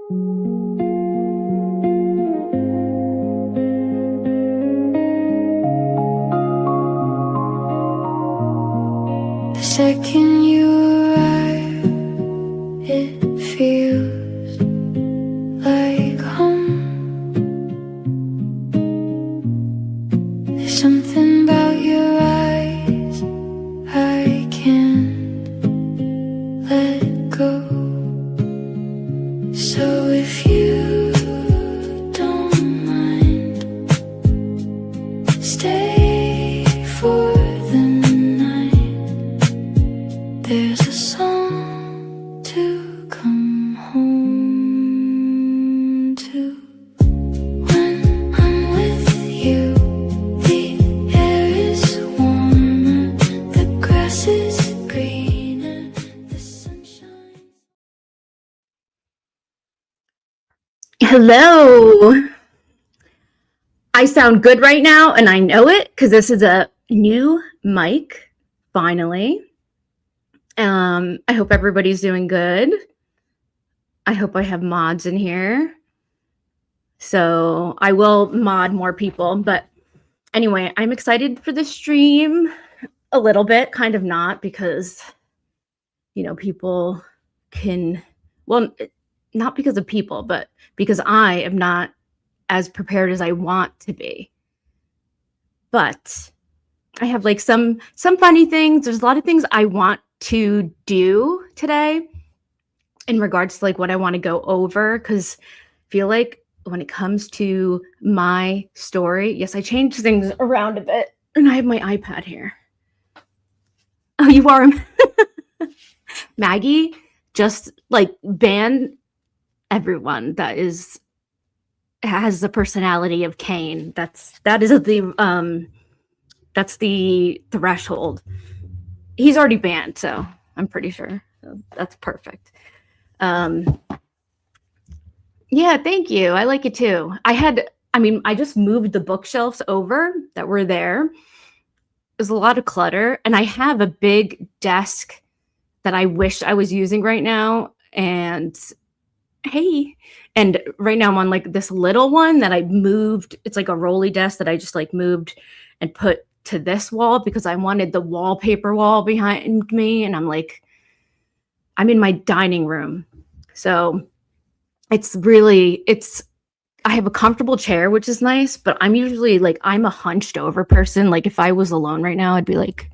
The second you arrive, it feels like home. There's something about your eyes I can't let go. So if you don't mind, stay for the night. There's a song to come home to. When I'm with you, the air is warmer, the grass is greener, the sunshine. Hello. I sound good right now, and I know it because this is a new mic, finally. I hope everybody's doing good. I hope I have mods in here. So I will mod more people, but anyway, I'm excited for the stream a little bit, kind of not, because, people can, well, not because of people, but because I am not as prepared as I want to be. But I have like some funny things. There's a lot of things I want to do today in regards to like what I want to go over, because I feel like when it comes to my story, yes, I changed things around a bit, and I have my iPad here. Oh, you are Maggie, just like ban everyone that has the personality of Cain. That's the threshold. He's already banned, so I'm pretty sure. So that's perfect. Yeah, thank you. I like it too. I just moved the bookshelves over that were there. There's a lot of clutter, and I have a big desk that I wish I was using right now. And right now I'm on like this little one that I moved. It's like a rolly desk that I just like moved and put to this wall because I wanted the wallpaper wall behind me. And I'm in my dining room. So I have a comfortable chair, which is nice, but I'm usually like, I'm a hunched over person. Like if I was alone right now, I'd be like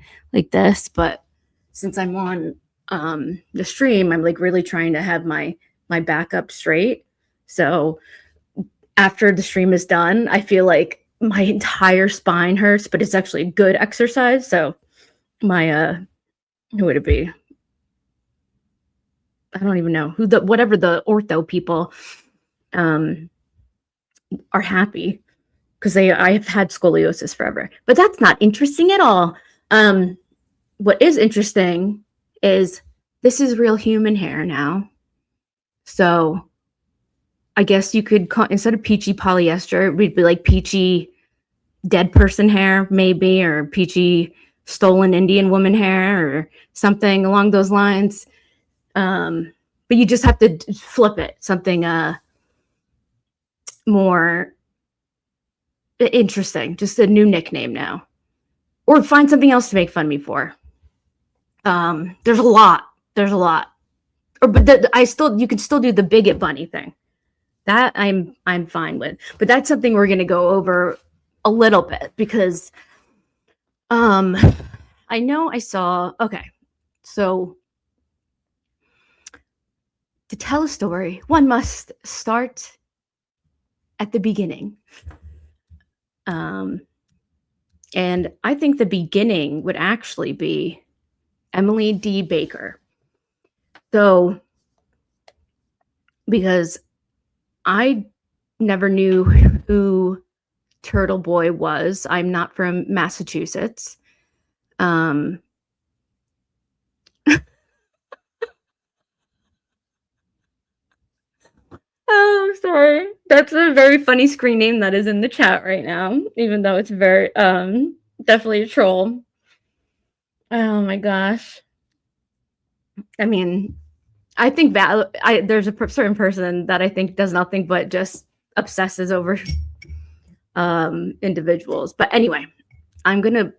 this. But since I'm on the stream, I'm like really trying to have my back up straight. So after the stream is done, I feel like my entire spine hurts, but it's actually a good exercise. So my who would it be? I don't even know whatever the ortho people are happy because I've had scoliosis forever, but that's not interesting at all. What is interesting is this is real human hair now. So I guess you could call, instead of peachy polyester, it would be like peachy dead person hair, maybe, or peachy stolen Indian woman hair or something along those lines. But you just have to flip it, something more interesting, just a new nickname now. Or find something else to make fun of me for. There's a lot. But you can still do the bigot bunny thing. That I'm fine with. But that's something we're gonna go over a little bit because I know I saw, okay, so to tell a story, one must start at the beginning. And I think the beginning would actually be Emily D. Baker. So, because I never knew who Turtle Boy was. I'm not from Massachusetts. Oh, sorry. That's a very funny screen name that is in the chat right now, even though it's very definitely a troll. Oh my gosh. I mean, I think there's a certain person that I think does nothing but just obsesses over individuals. But anyway, I'm gonna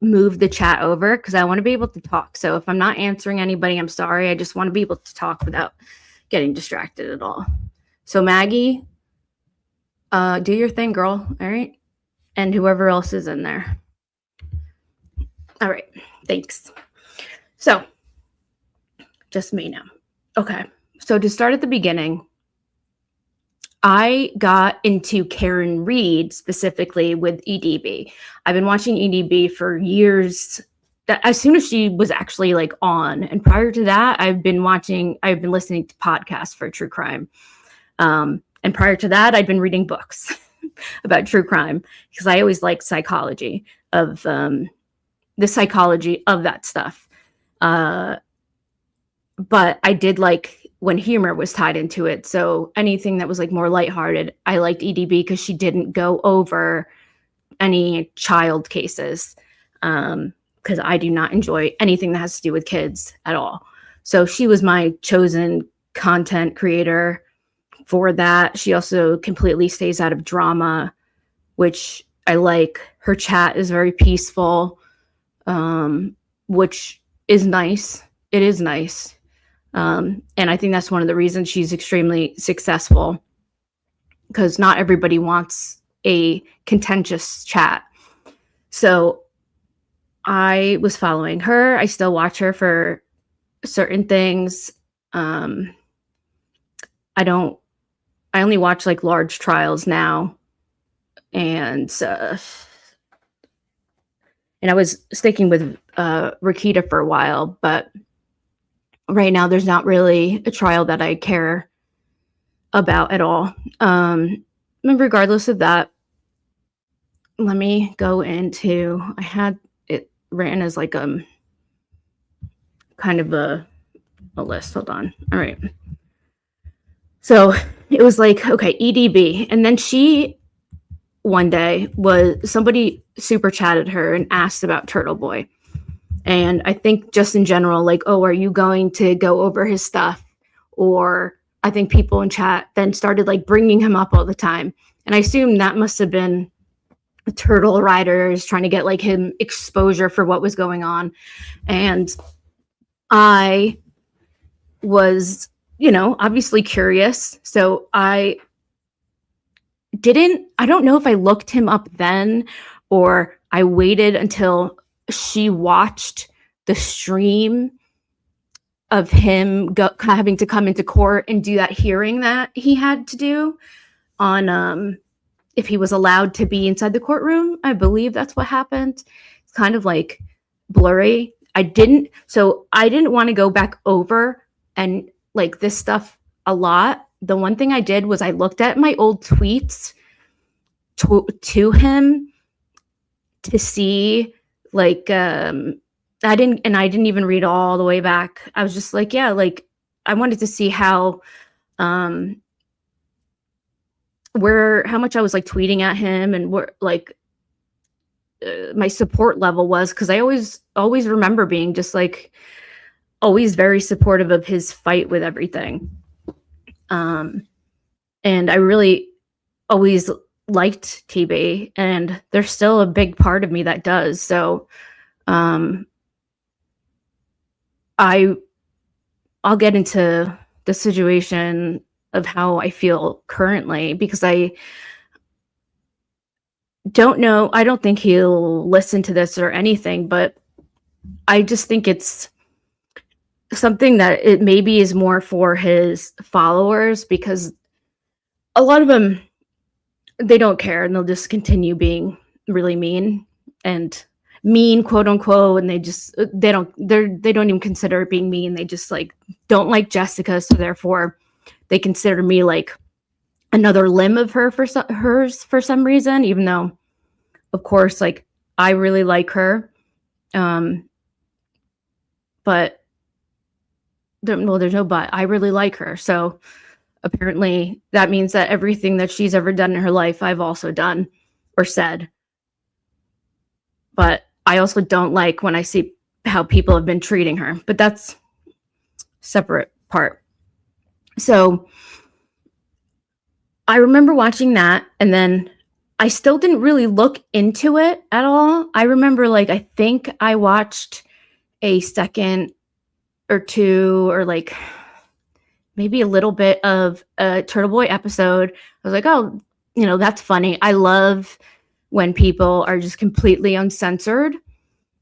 move the chat over because I want to be able to talk. So if I'm not answering anybody, I'm sorry. I just want to be able to talk without getting distracted at all. So Maggie, do your thing, girl. All right. And whoever else is in there. All right. Thanks. So just me now. Okay. So to start at the beginning, I got into Karen Read specifically with EDB. I've been watching EDB for years. As soon as she was actually like on, and prior to that, I've been listening to podcasts for true crime. And prior to that, I'd been reading books about true crime because I always liked psychology of the psychology of that stuff. But I did like when humor was tied into it. So anything that was like more lighthearted, I liked EDB because she didn't go over any child cases. Because I do not enjoy anything that has to do with kids at all. So she was my chosen content creator for that. She also completely stays out of drama, which I like. Her chat is very peaceful, which is nice. It is nice. And I think that's one of the reasons she's extremely successful, because not everybody wants a contentious chat. So I was following her. I still watch her for certain things. I only watch like large trials now. And I was sticking with Rakita for a while, but right now there's not really a trial that I care about at all. Regardless of that, let me go into, I had it written as like kind of a list. Hold on. All right. So it was like, okay, EDB. And then one day somebody super chatted her and asked about Turtle Boy. And I think just in general, like, oh, are you going to go over his stuff? Or I think people in chat then started like bringing him up all the time. And I assume that must have been Turtle Riders trying to get like him exposure for what was going on. And I was, obviously curious. So I don't know if I looked him up then or I waited until she watched the stream of him having to come into court and do that hearing that he had to do on if he was allowed to be inside the courtroom. I believe that's what happened. It's kind of like blurry. I didn't want to go back over and like this stuff a lot. The one thing I did was I looked at my old tweets to him to see like I didn't even read all the way back. I was just like, yeah, like I wanted to see how much I was like tweeting at him and where like my support level was, because I always remember being just like always very supportive of his fight with everything. And I really always liked TB, and there's still a big part of me that does. So I'll get into the situation of how I feel currently, because I don't know. I don't think he'll listen to this or anything, but I just think it's something that it maybe is more for his followers, because a lot of them, they don't care and they'll just continue being really mean, quote unquote, and they don't even consider it being mean. They just like don't like Jessica, so therefore they consider me like another limb of hers for some reason, even though of course like I really like her, but there's no but. I really like her, so apparently that means that everything that she's ever done in her life I've also done or said. But I also don't like when I see how people have been treating her, but that's separate part. So I remember watching that, and then I still didn't really look into it at all. I remember, like, I think I watched a second or two, or like maybe a little bit of a Turtle Boy episode. I was like, oh, that's funny. I love when people are just completely uncensored.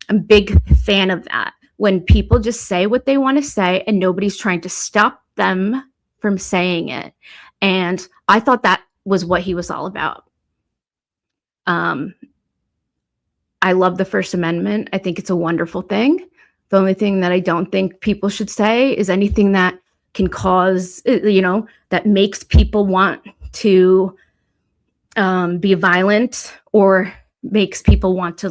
I'm a big fan of that. When people just say what they want to say and nobody's trying to stop them from saying it. And I thought that was what he was all about. I love the First Amendment. I think it's a wonderful thing. The only thing that I don't think people should say is anything that can cause, that makes people want to be violent, or makes people want to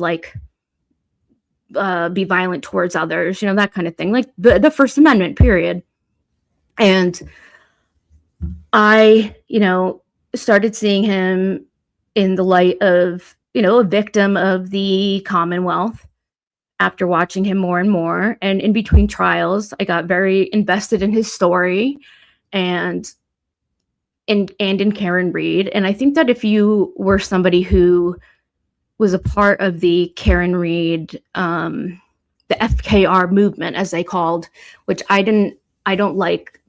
be violent towards others, that kind of thing, like the First Amendment, period. And I, started seeing him in the light of, a victim of the Commonwealth after watching him more and more. And in between trials, I got very invested in his story and in Karen Read. And I think that if you were somebody who was a part of the Karen Read, the FKR movement, as they called, which I don't like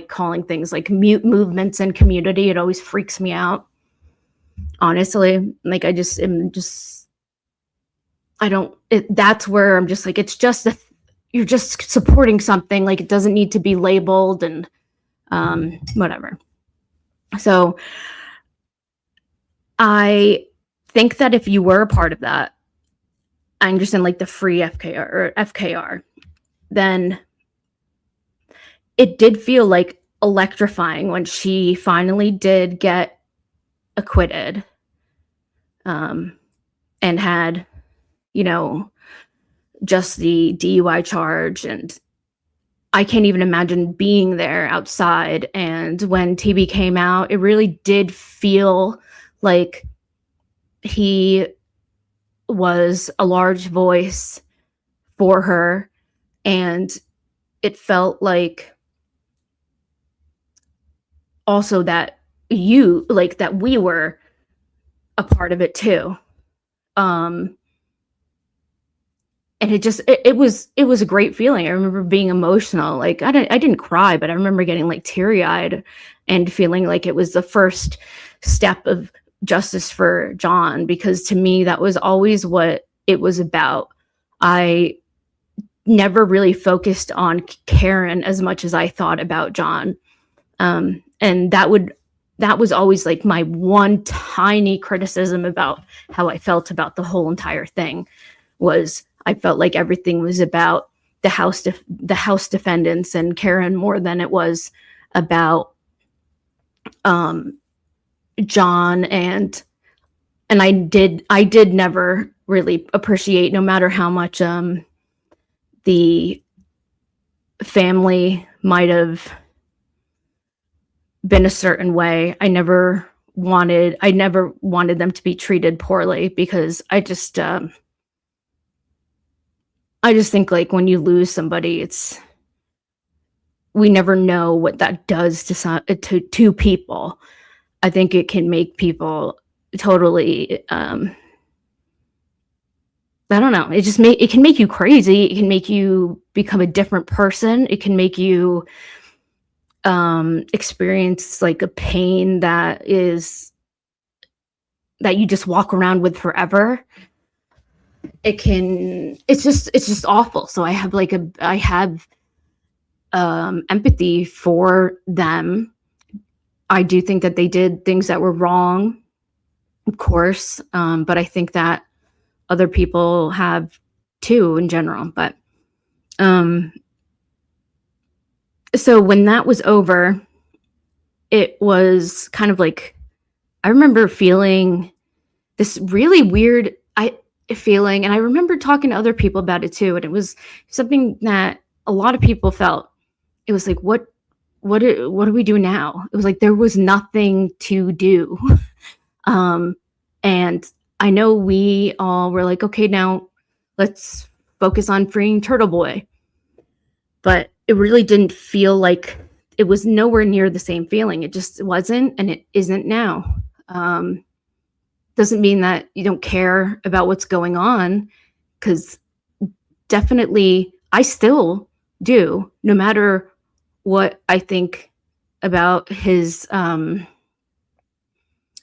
calling things like movements and community. It always freaks me out, honestly. Like, that's where I'm just like, it's just you're just supporting something. Like, it doesn't need to be labeled and whatever. So I think that if you were a part of that, I understand, like, the free FKR, then it did feel like electrifying when she finally did get acquitted, and had, just the DUI charge. And I can't even imagine being there outside. And when TB came out, it really did feel like he was a large voice for her. And it felt like also that that we were a part of it too. And it was a great feeling. I remember being emotional. Like, I didn't cry, but I remember getting like teary-eyed and feeling like it was the first step of justice for John, because to me, that was always what it was about. I never really focused on Karen as much as I thought about John. And that was always like my one tiny criticism about how I felt about the whole entire thing. Was I felt like everything was about the House defendants and Karen more than it was about John. And I did never really appreciate, no matter how much the family might have been a certain way, I never wanted them to be treated poorly, because I just think, like, when you lose somebody, we never know what that does to people. I think it can make people totally, I don't know. It can make you crazy. It can make you become a different person. It can make you experience like a pain that you just walk around with forever. It's just awful. So I have empathy for them. I do think that they did things that were wrong, of course. But I think that other people have too, in general. But so when that was over, it was kind of like, I remember feeling this really weird feeling, and I remember talking to other people about it too, and it was something that a lot of people felt. It was like, what do we do now? It was like there was nothing to do. And I know we all were like, okay, now let's focus on freeing Turtle Boy. but it really didn't feel like it was nowhere near the same feeling. It just wasn't, and it isn't now. Doesn't mean that you don't care about what's going on, because definitely I still do, no matter what I think about his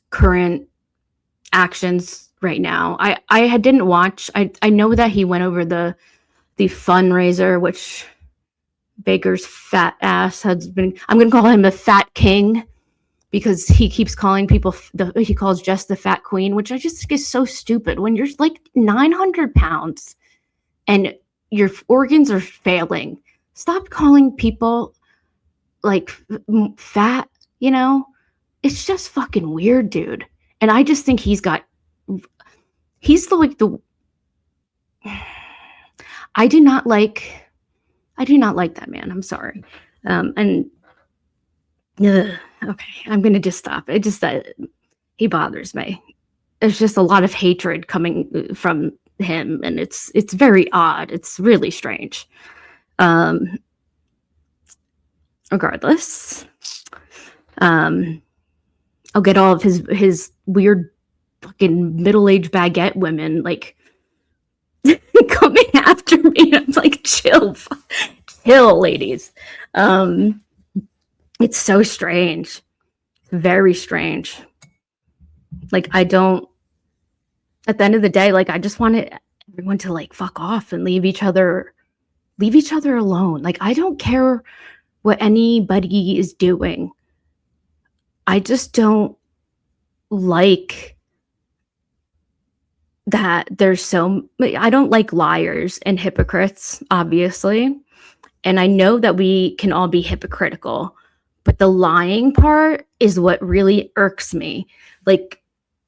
current actions right now. I didn't watch. I know that he went over the fundraiser, which Baker's fat ass has been. I'm going to call him the Fat King, because he keeps calling people. He calls Jess the Fat Queen, which I just think is so stupid. When you're like 900 pounds and your organs are failing, stop calling people like fat. You know, it's just fucking weird, dude. And I just think he's the I do not like that man. I'm sorry. Okay, I'm gonna just stop. It just he bothers me. There's just a lot of hatred coming from him, and it's very odd. It's really strange. Regardless, I'll get all of his weird fucking middle-aged baguette women like coming after me. I'm like, chill, ladies. It's so strange, very strange. Like, I don't. At the end of the day, like, I just wanted everyone to like fuck off and leave each other alone. Like, I don't care what anybody is doing. I just don't like that I don't like liars and hypocrites, obviously. And I know that we can all be hypocritical, but the lying part is what really irks me. Like,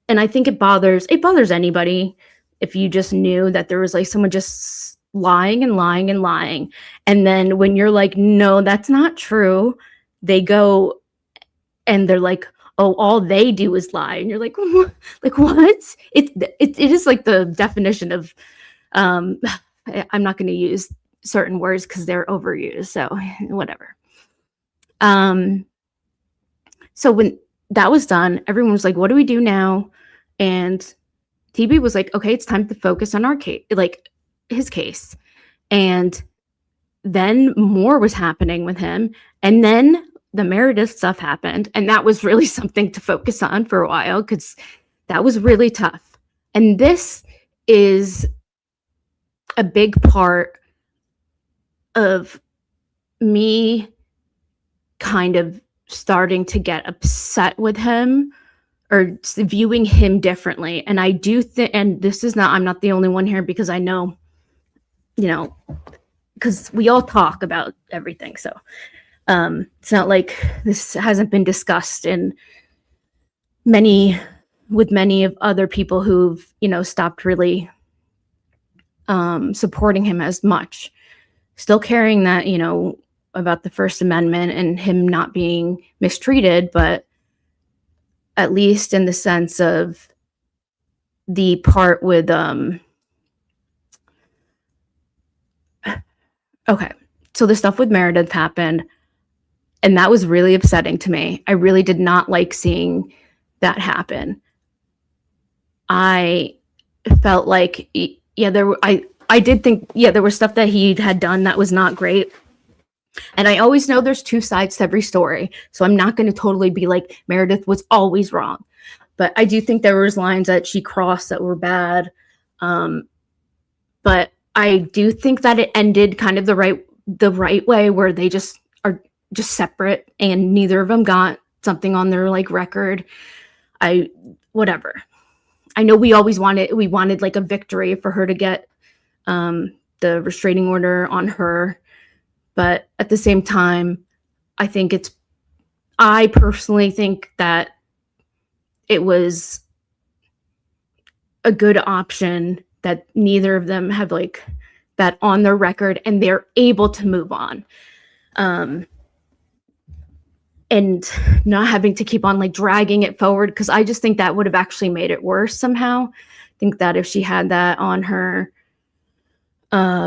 and I think it bothers anybody if you just knew that there was like someone just lying and lying and lying. And then when you're like, no, that's not true, they go and they're like, oh, all they do is lie. And you're like, like what? It is like the definition of, I'm not going to use certain words because they're overused. So whatever. So when that was done, everyone was like, what do we do now? And TB was like, okay, it's time to focus on our case, like his case. And then more was happening with him. And then the Meredith stuff happened. And that was really something to focus on for a while, because that was really tough. And this is a big part of me kind of starting to get upset with him or viewing him differently. And I do think, and this is not, I'm not the only one here, because I know, you know, because we all talk about everything. So it's not like this hasn't been discussed with many of other people who've, you know, stopped really supporting him as much. Still caring that, you know, about the First Amendment and him not being mistreated, but at least in the sense of the part with okay, so the stuff with Meredith happened, and that was really upsetting to me. I really did not like seeing that happen. I felt like, yeah, I did think, yeah, there was stuff that he had done that was not great. And I always know there's two sides to every story. So I'm not going to totally be like Meredith was always wrong. But I do think there was lines that she crossed that were bad. But I do think that it ended kind of the right way, where they just are just separate and neither of them got something on their like record. Whatever. I know we wanted like a victory for her to get the restraining order on her. But at the same time, I personally think that it was a good option that neither of them have like that on their record and they're able to move on. And not having to keep on like dragging it forward, because I just think that would have actually made it worse somehow. I think that if she had that on her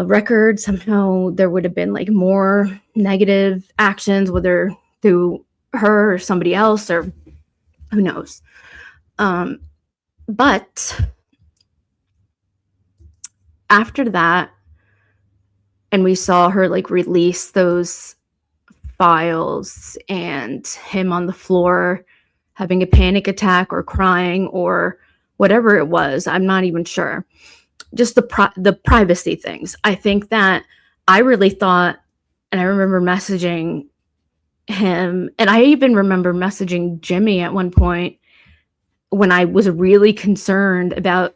record. Somehow there would have been like more negative actions, whether through her or somebody else, or who knows. But after that, and we saw her like release those files and him on the floor having a panic attack or crying or whatever it was, I'm not even sure. Just the privacy things. I think that I really thought, and I remember messaging him, and I even remember messaging Jimmy at one point when I was really concerned about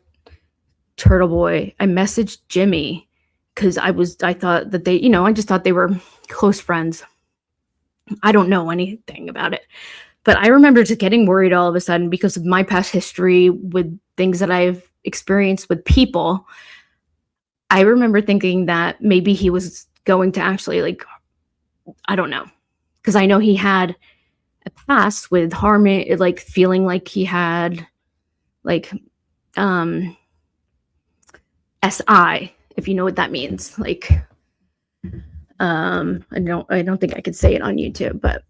Turtle Boy. I messaged Jimmy because I thought that they, I just thought they were close friends. I don't know anything about it, but I remember just getting worried all of a sudden because of my past history with things that I've experienced with people. I remember thinking that maybe he was going to actually, like, I don't know, because I know he had a past with harming, like feeling like he had like SI, if you know what that means. Like, I don't think I could say it on YouTube, but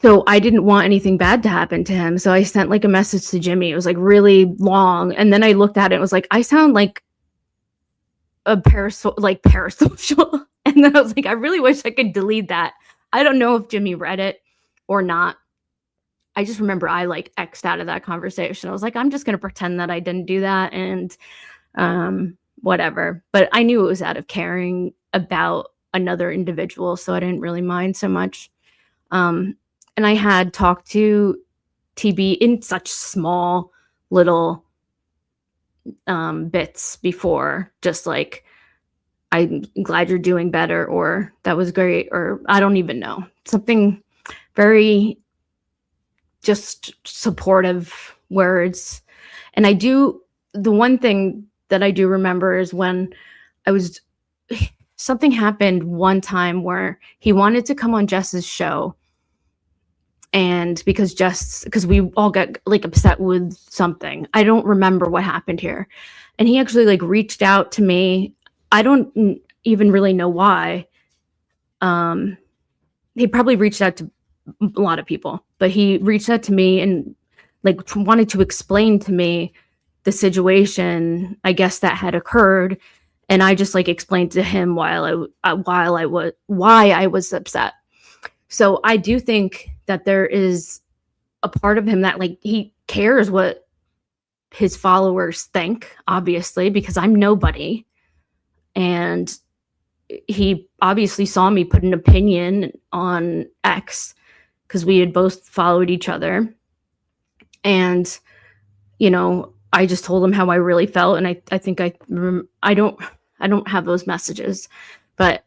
so I didn't want anything bad to happen to him. So I sent like a message to Jimmy. It was like really long. And then I looked at it and was like, I sound like a parasocial. And then I was like, I really wish I could delete that. I don't know if Jimmy read it or not. I just remember I like X'd out of that conversation. I was like, I'm just going to pretend that I didn't do that and whatever. But I knew it was out of caring about another individual, so I didn't really mind so much. And I had talked to TB in such small little bits before, just like, I'm glad you're doing better, or that was great, or I don't even know. Something very just supportive words. And the one thing that I do remember is when something happened one time where he wanted to come on Jess's show. And because we all got like upset with something. I don't remember what happened here. And he actually like reached out to me. I don't even really know why. He probably reached out to a lot of people, but he reached out to me and like wanted to explain to me the situation, I guess, that had occurred. And I just like explained to him why I was upset. So I do think that there is a part of him that like he cares what his followers think, obviously, because I'm nobody. And he obviously saw me put an opinion on X because we had both followed each other. And, I just told him how I really felt. And I think I don't have those messages, but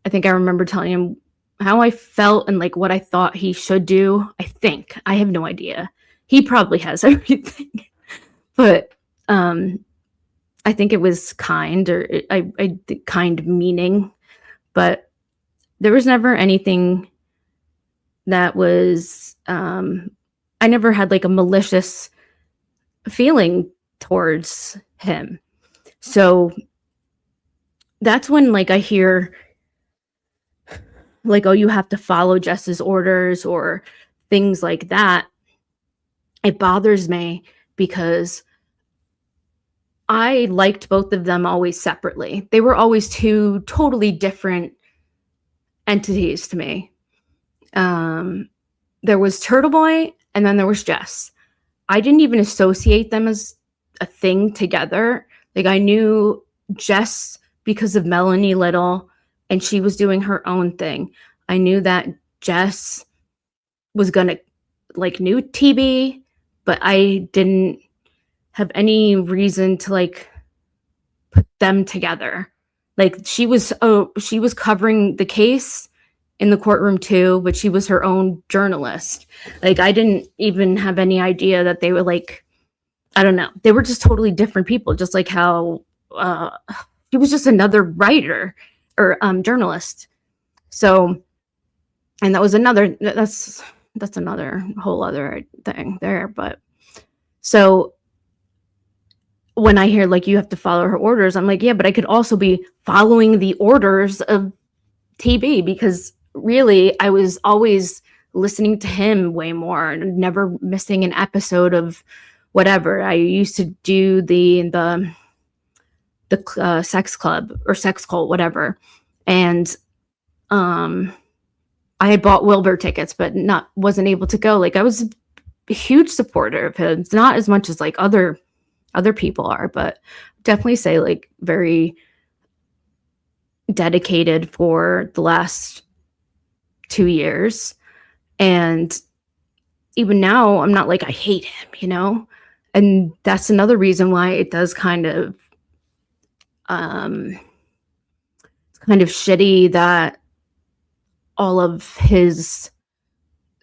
I think I remember telling him how I felt and like what I thought he should do. I have no idea. He probably has everything, but I think it was kind, or I kind meaning, but there was never anything that was, I never had like a malicious feeling towards him. So that's when like I hear like, oh, you have to follow Jess's orders or things like that. It bothers me because I liked both of them always separately. They were always two totally different entities to me. There was Turtle Boy and then there was Jess. I didn't even associate them as a thing together. Like, I knew Jess because of Melanie Little, and she was doing her own thing. I knew that Jess was gonna like knew TB, but I didn't have any reason to like put them together. Like, she was covering the case in the courtroom too, but she was her own journalist. Like, I didn't even have any idea that they were like, I don't know. They were just totally different people, just like how she was just another writer or journalist. So, and that's another whole other thing there. But so when I hear like you have to follow her orders, I'm like, yeah, but I could also be following the orders of TB, because really I was always listening to him way more and never missing an episode of whatever. I used to do the sex club or sex cult, whatever, and I had bought Wilbur tickets, but wasn't able to go. Like, I was a huge supporter of him, not as much as like other people are, but definitely say like very dedicated for the last 2 years. And even now, I'm not like I hate him, you know? And that's another reason why it does kind of shitty that all of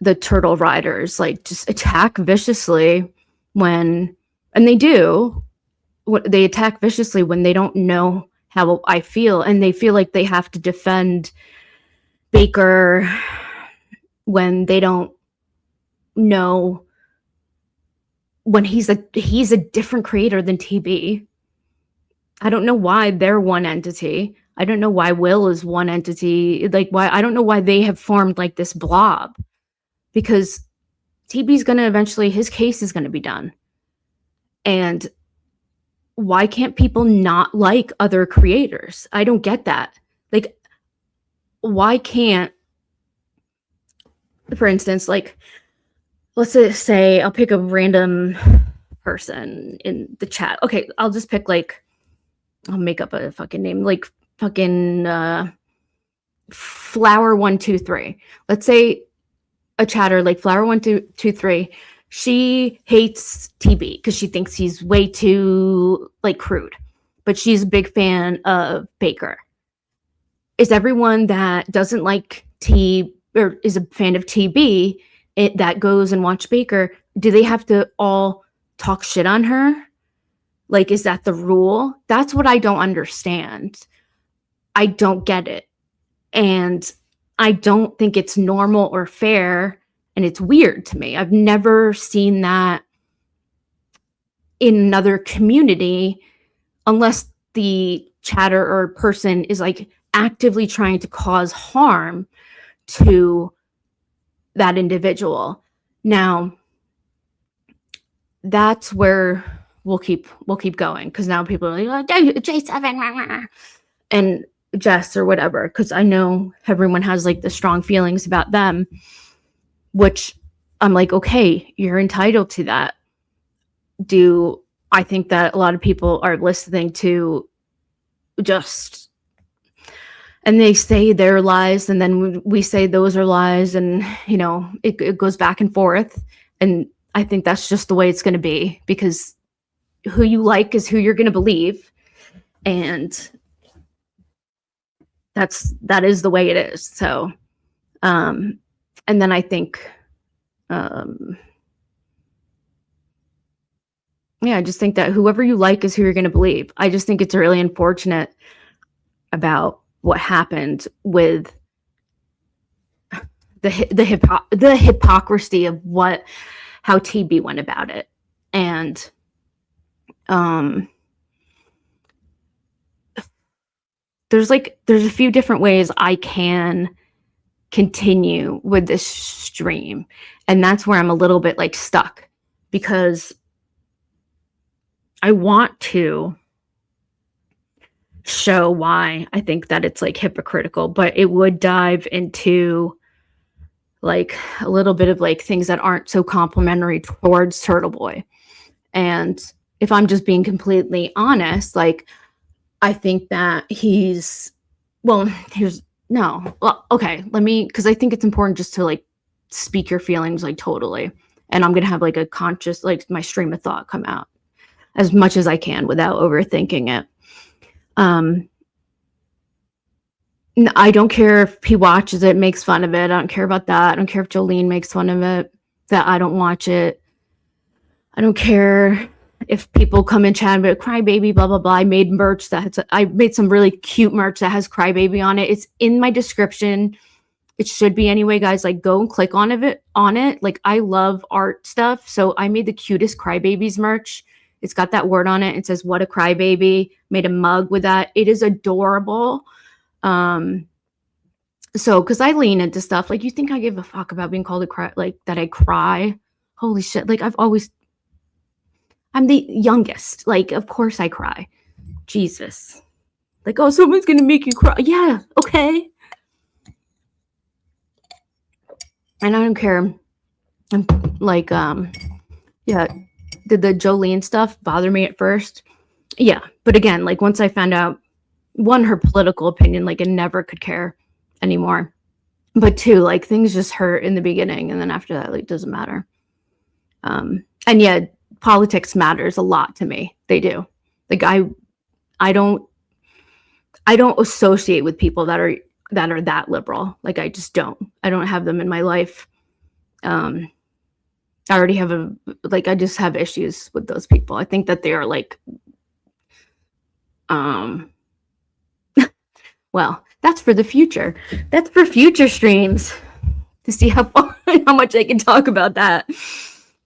the turtle riders like just attack viciously when, and they do, they attack viciously when they don't know how I feel, and they feel like they have to defend Baker when they don't know when he's a different creator than TB. I don't know why they're one entity. I don't know why Will is one entity. Like, why, I don't know why they have formed like this blob, because TB's going to eventually, his case is going to be done. And why can't people not like other creators? I don't get that. Like, why can't, for instance, like, let's just say I'll pick a random person in the chat. Okay, I'll just pick like, I'll make up a fucking name, like fucking Flower123. Let's say a chatter like Flower123. She hates TB because she thinks he's way too like crude, but she's a big fan of Baker. Is everyone that doesn't like or is a fan of TB that goes and watch Baker, do they have to all talk shit on her? Like, is that the rule? That's what I don't understand. I don't get it. And I don't think it's normal or fair. And it's weird to me. I've never seen that in another community, unless the chatter or person is like actively trying to cause harm to that individual. Now, that's where we'll keep going, because now people are like, oh, J7 and Jess or whatever, because I know everyone has like the strong feelings about them, which I'm like, okay, you're entitled to that. Do I think that a lot of people are listening to just, and they say their lies, and then we say those are lies, and you know, it goes back and forth. And I think that's just the way it's going to be, because who you like is who you're going to believe, and that is the way it is. So and then I think yeah, I just think that whoever you like is who you're going to believe. I just think it's really unfortunate about what happened with the hypocrisy of how TB went about it. And there's a few different ways I can continue with this stream, and that's where I'm a little bit like stuck, because I want to show why I think that it's like hypocritical, but it would dive into like a little bit of like things that aren't so complimentary towards Turtle Boy. And if I'm just being completely honest, like, I think that okay, because I think it's important just to like speak your feelings like totally. And I'm going to have like a conscious, like my stream of thought come out as much as I can without overthinking it. I don't care if he watches it, makes fun of it. I don't care about that. I don't care if Jolene makes fun of it, that I don't watch it. I don't care if people come in chat about Crybaby, blah, blah, blah. I made merch I made some really cute merch that has Crybaby on it. It's in my description. It should be anyway, guys. Like, go and click on it. Like, I love art stuff. So I made the cutest Crybabies merch. It's got that word on it. It says "What a Crybaby." Made a mug with that. It is adorable. So because I lean into stuff like, you think I give a fuck about being called a cry, like that I cry? Holy shit! Like I'm the youngest. Like, of course I cry. Jesus. Like, oh, someone's gonna make you cry. Yeah, okay. And I don't care. I'm like, yeah, did the Jolene stuff bother me at first? Yeah, but again, like once I found out, one, her political opinion, like I never could care anymore. But two, like things just hurt in the beginning, and then after that, like doesn't matter. And yeah, politics matters a lot to me. They do. Like I don't associate with people that are that liberal. Like I just don't. I don't have them in my life. I already have I just have issues with those people. I think that they are like, well, that's for the future. That's for future streams to see how much I can talk about that.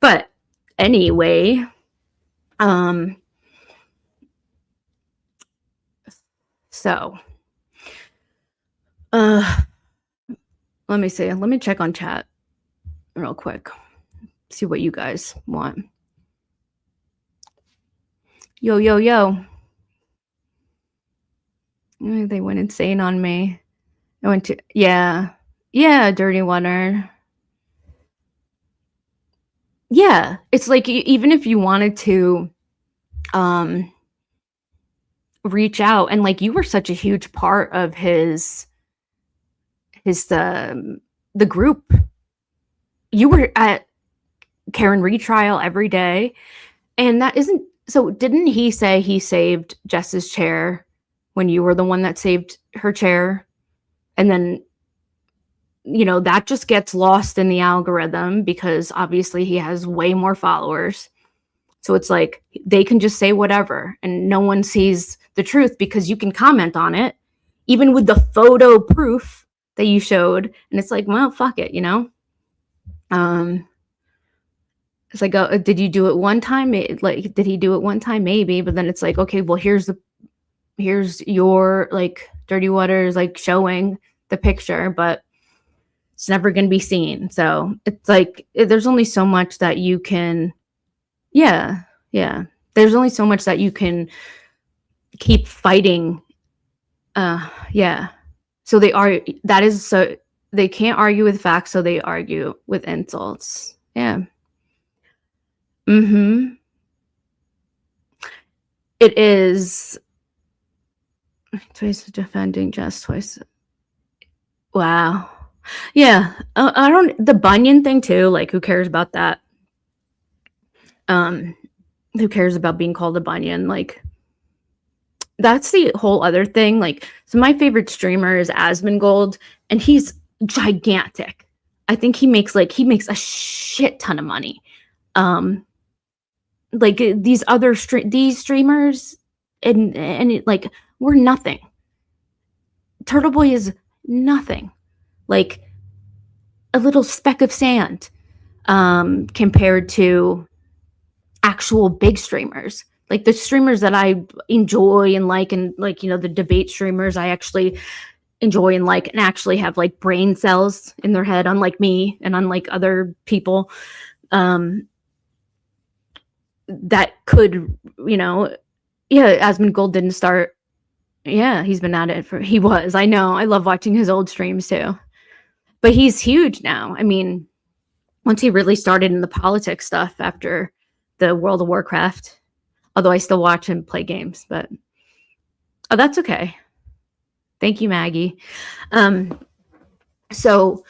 But anyway, so, let me see. Let me check on chat real quick. See what you guys want. Yo, yo, yo. They went insane on me. I went to, yeah, Dirty Water. Yeah, it's like even if you wanted to reach out, and like you were such a huge part of his the group. You were at Karen retrial every day, and that isn't so. Didn't he say he saved Jess's chair when you were the one that saved her chair? And then, you know, that just gets lost in the algorithm because obviously he has way more followers. So it's like they can just say whatever and no one sees the truth because you can comment on it, even with the photo proof that you showed. And it's like, well, fuck it, you know? It's like, did you do it one time? Did he do it one time? Maybe. But then it's like, okay, well, here's your like Dirty Waters, like showing the picture, but it's never going to be seen. So it's like, there's only so much that you can, yeah. There's only so much that you can keep fighting. Yeah. So they can't argue with facts. So they argue with insults. Yeah. It is twice defending Jess, twice. Wow. Yeah. I don't, the Bunyan thing too. Like, who cares about that? Who cares about being called a Bunyan? Like, that's the whole other thing. Like, so my favorite streamer is Asmongold, and he's gigantic. I think he makes a shit ton of money. Like these other these streamers and like, we're nothing. Turtle Boy is nothing. Like a little speck of sand compared to actual big streamers. Like the streamers that I enjoy and like, you know, the debate streamers I actually enjoy and like, and actually have like brain cells in their head, unlike me and unlike other people. That could, you know, yeah, Asmongold didn't start. Yeah, he's been at it I know. I love watching his old streams too. But he's huge now. I mean, once he really started in the politics stuff after the World of Warcraft, although I still watch him play games, but oh, that's okay. Thank you, Maggie. So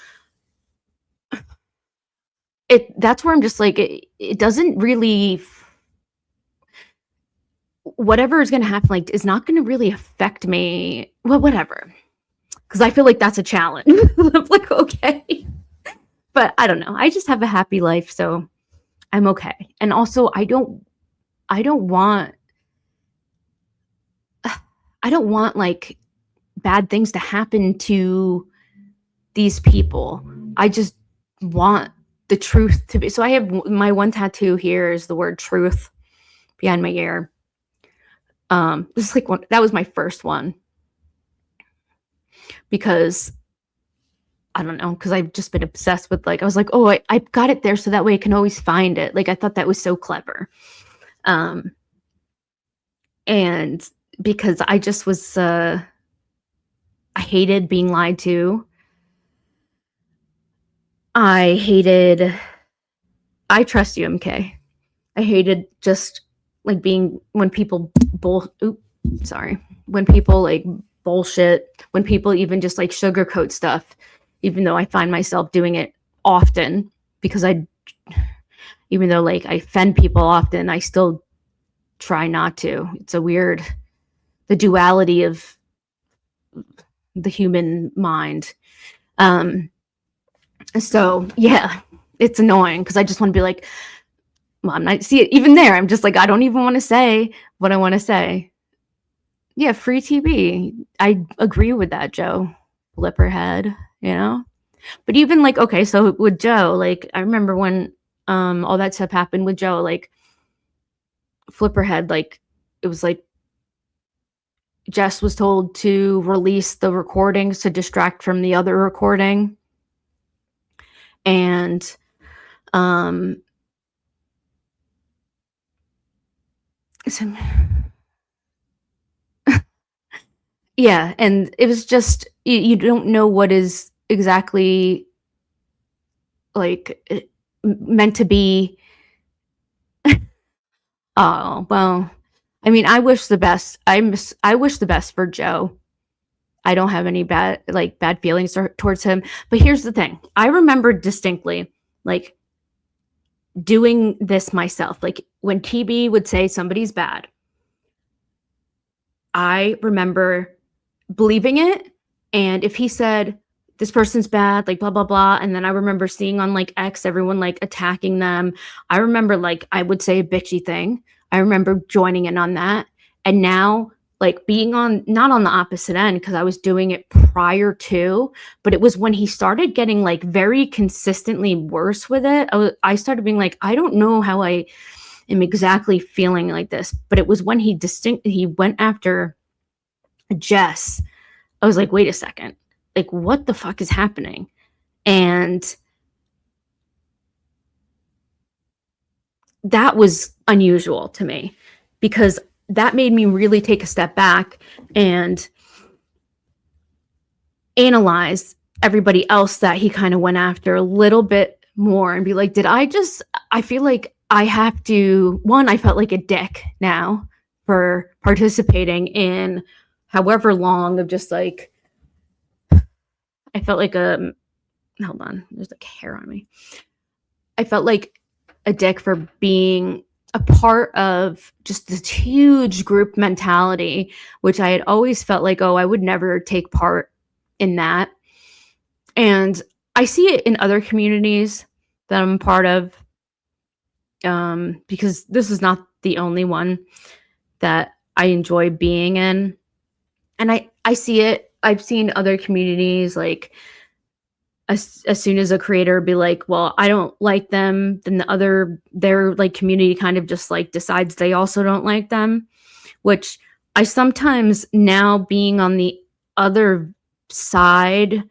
that's where I'm just like, it doesn't really, whatever is going to happen, like, is not going to really affect me. Well, whatever. Because I feel like that's a challenge. I'm like, okay. But I don't know. I just have a happy life, so I'm okay. And also, I don't want like bad things to happen to these people. I just want the truth to be. So I have my one tattoo here is the word truth. behind my ear. This is like that was my first one because I don't know, because I've just been obsessed with like, I was like, oh, I got it there so that way I can always find it. Like I thought that was so clever. And because I just was, I hated being lied to. I trust you, MK. I hated just like when people when people like bullshit, when people even just like sugarcoat stuff, even though I find myself doing it often because even though like I offend people often, I still try not to. It's the duality of the human mind. So yeah, it's annoying because I just want to be like, well, I'm not see it even there. I'm just like, I don't even want to say what I want to say. Yeah, free TV. I agree with that, Joe. Flipperhead, But even like, okay, so with Joe, like I remember when all that stuff happened with Joe, like Flipperhead, like it was like Jess was told to release the recordings to distract from the other recording. And yeah, and it was just you don't know what is exactly like meant to be. Oh, well, I mean, I wish the best. I wish the best for Joe. I don't have any bad feelings towards him. But here's the thing. I remember distinctly like doing this myself. Like when TB would say somebody's bad, I remember believing it. And if he said this person's bad, like blah, blah, blah. And then I remember seeing on like X, everyone like attacking them. I remember like I would say a bitchy thing. I remember joining in on that. And now like being not on the opposite end because I was doing it prior to, but it was when he started getting like very consistently worse with it. I started being like, I don't know how I am exactly feeling like this, but it was when he went after Jess. I was like, wait a second, like what the fuck is happening? And that was unusual to me because that made me really take a step back and analyze everybody else that he kind of went after a little bit more and be like, I feel like I have to, I felt like a dick now for participating in however long of just like, I felt like hold on, there's like hair on me. I felt like a dick for being a part of just this huge group mentality, which I had always felt like, oh, I would never take part in that. And I see it in other communities that I'm a part of, because this is not the only one that I enjoy being in. And I see it. I've seen other communities like as soon as a creator be like, well, I don't like them, then their like community kind of just like decides they also don't like them, which I sometimes now being on the other side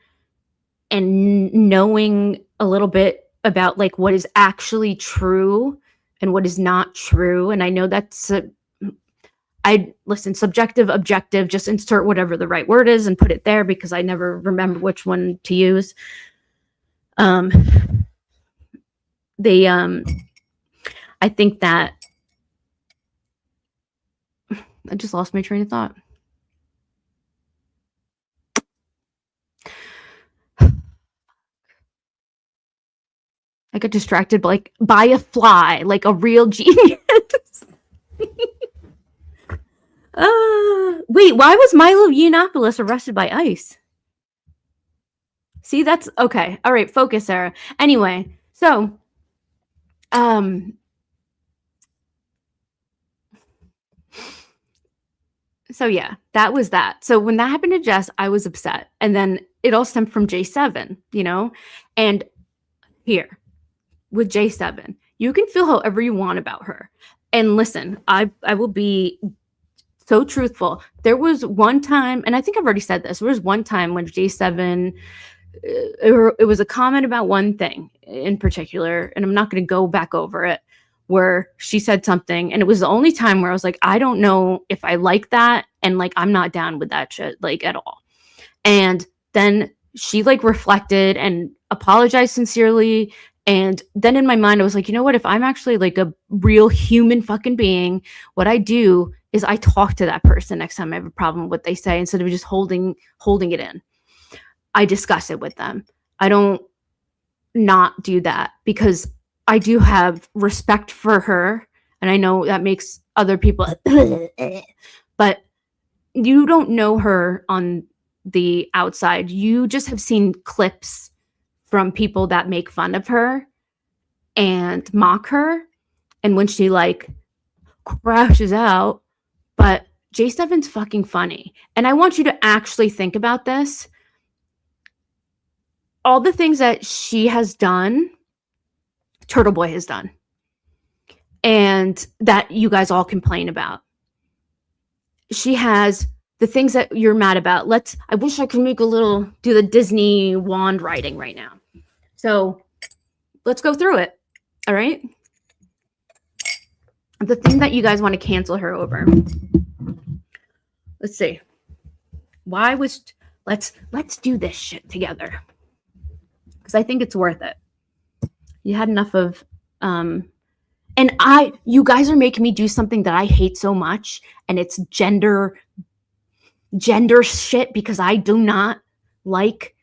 and knowing a little bit about like what is actually true and what is not true. And I know that's subjective, objective, just insert whatever the right word is and put it there because I never remember which one to use. I think that I just lost my train of thought. I got distracted by a fly, like a real genius. Wait, why was Milo Yiannopoulos arrested by ICE? See, that's okay. All right, focus, Sarah. Anyway, so yeah, that was that. So when that happened to Jess, I was upset. And then it all stemmed from J7, and here with J7, you can feel however you want about her. And listen, I will be so truthful. There was one time, and I think I've already said this. There was one time when J7, it was a comment about one thing in particular, and I'm not going to go back over it, where she said something, and it was the only time where I was like, I don't know if I like that, and like I'm not down with that shit like at all. And then she like reflected and apologized sincerely. And then in my mind, I was like, you know what? If I'm actually like a real human fucking being, what I do is I talk to that person next time I have a problem with what they say instead of just holding it in. I discuss it with them. I don't not do that because I do have respect for her. And I know that makes other people, but you don't know her on the outside. You just have seen clips from people that make fun of her and mock her. And when she like crashes out, but J7's fucking funny. And I want you to actually think about this. All the things that she has done, Turtle Boy has done. And that you guys all complain about. She has the things that you're mad about. I wish I could do the Disney wand writing right now. So let's go through it. All right. The thing that you guys want to cancel her over. Let's see. Let's do this shit together. Because I think it's worth it. You had enough of, you guys are making me do something that I hate so much, and it's gender shit, because I do not like,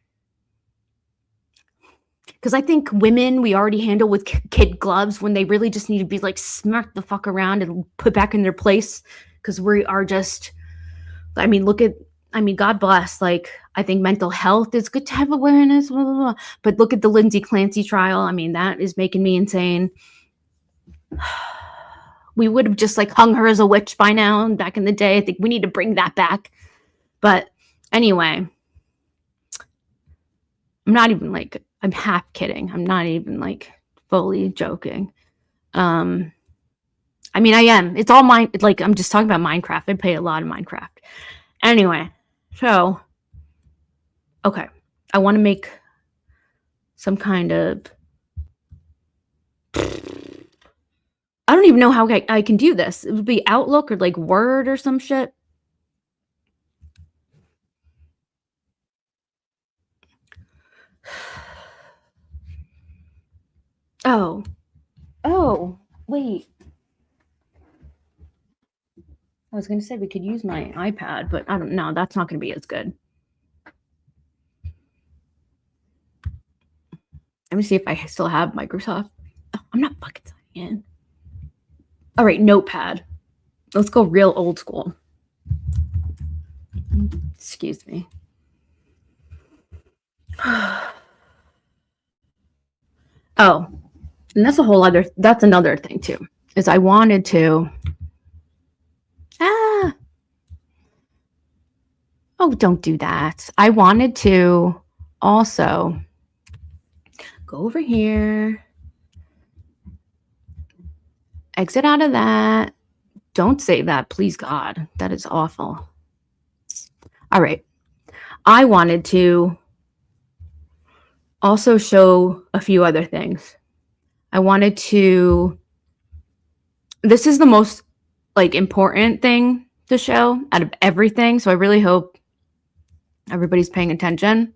because I think women we already handle with kid gloves when they really just need to be like smacked the fuck around and put back in their place, because we are just, God bless, like, I think mental health is good to have awareness, blah, blah, blah. But look at the Lindsay Clancy trial. I mean, that is making me insane. We would have just like hung her as a witch by now back in the day. I think we need to bring that back. But anyway, I'm half kidding. I'm not even like fully joking. I am. It's all mine. Like, I'm just talking about Minecraft. I play a lot of Minecraft. Anyway, so, okay. I want to make some kind of, I don't even know how I can do this. It would be Outlook or like Word or some shit. Oh, wait. I was going to say we could use my iPad, but I don't know. That's not going to be as good. Let me see if I still have Microsoft. Oh, I'm not fucking signing in. All right, Notepad. Let's go real old school. Excuse me. Oh, and that's another thing too, is I wanted to, oh, don't do that. I wanted to also go over here, exit out of that. Don't save that, please God. That is awful. All right. I wanted to also show a few other things. This is the most like important thing to show out of everything. So I really hope everybody's paying attention.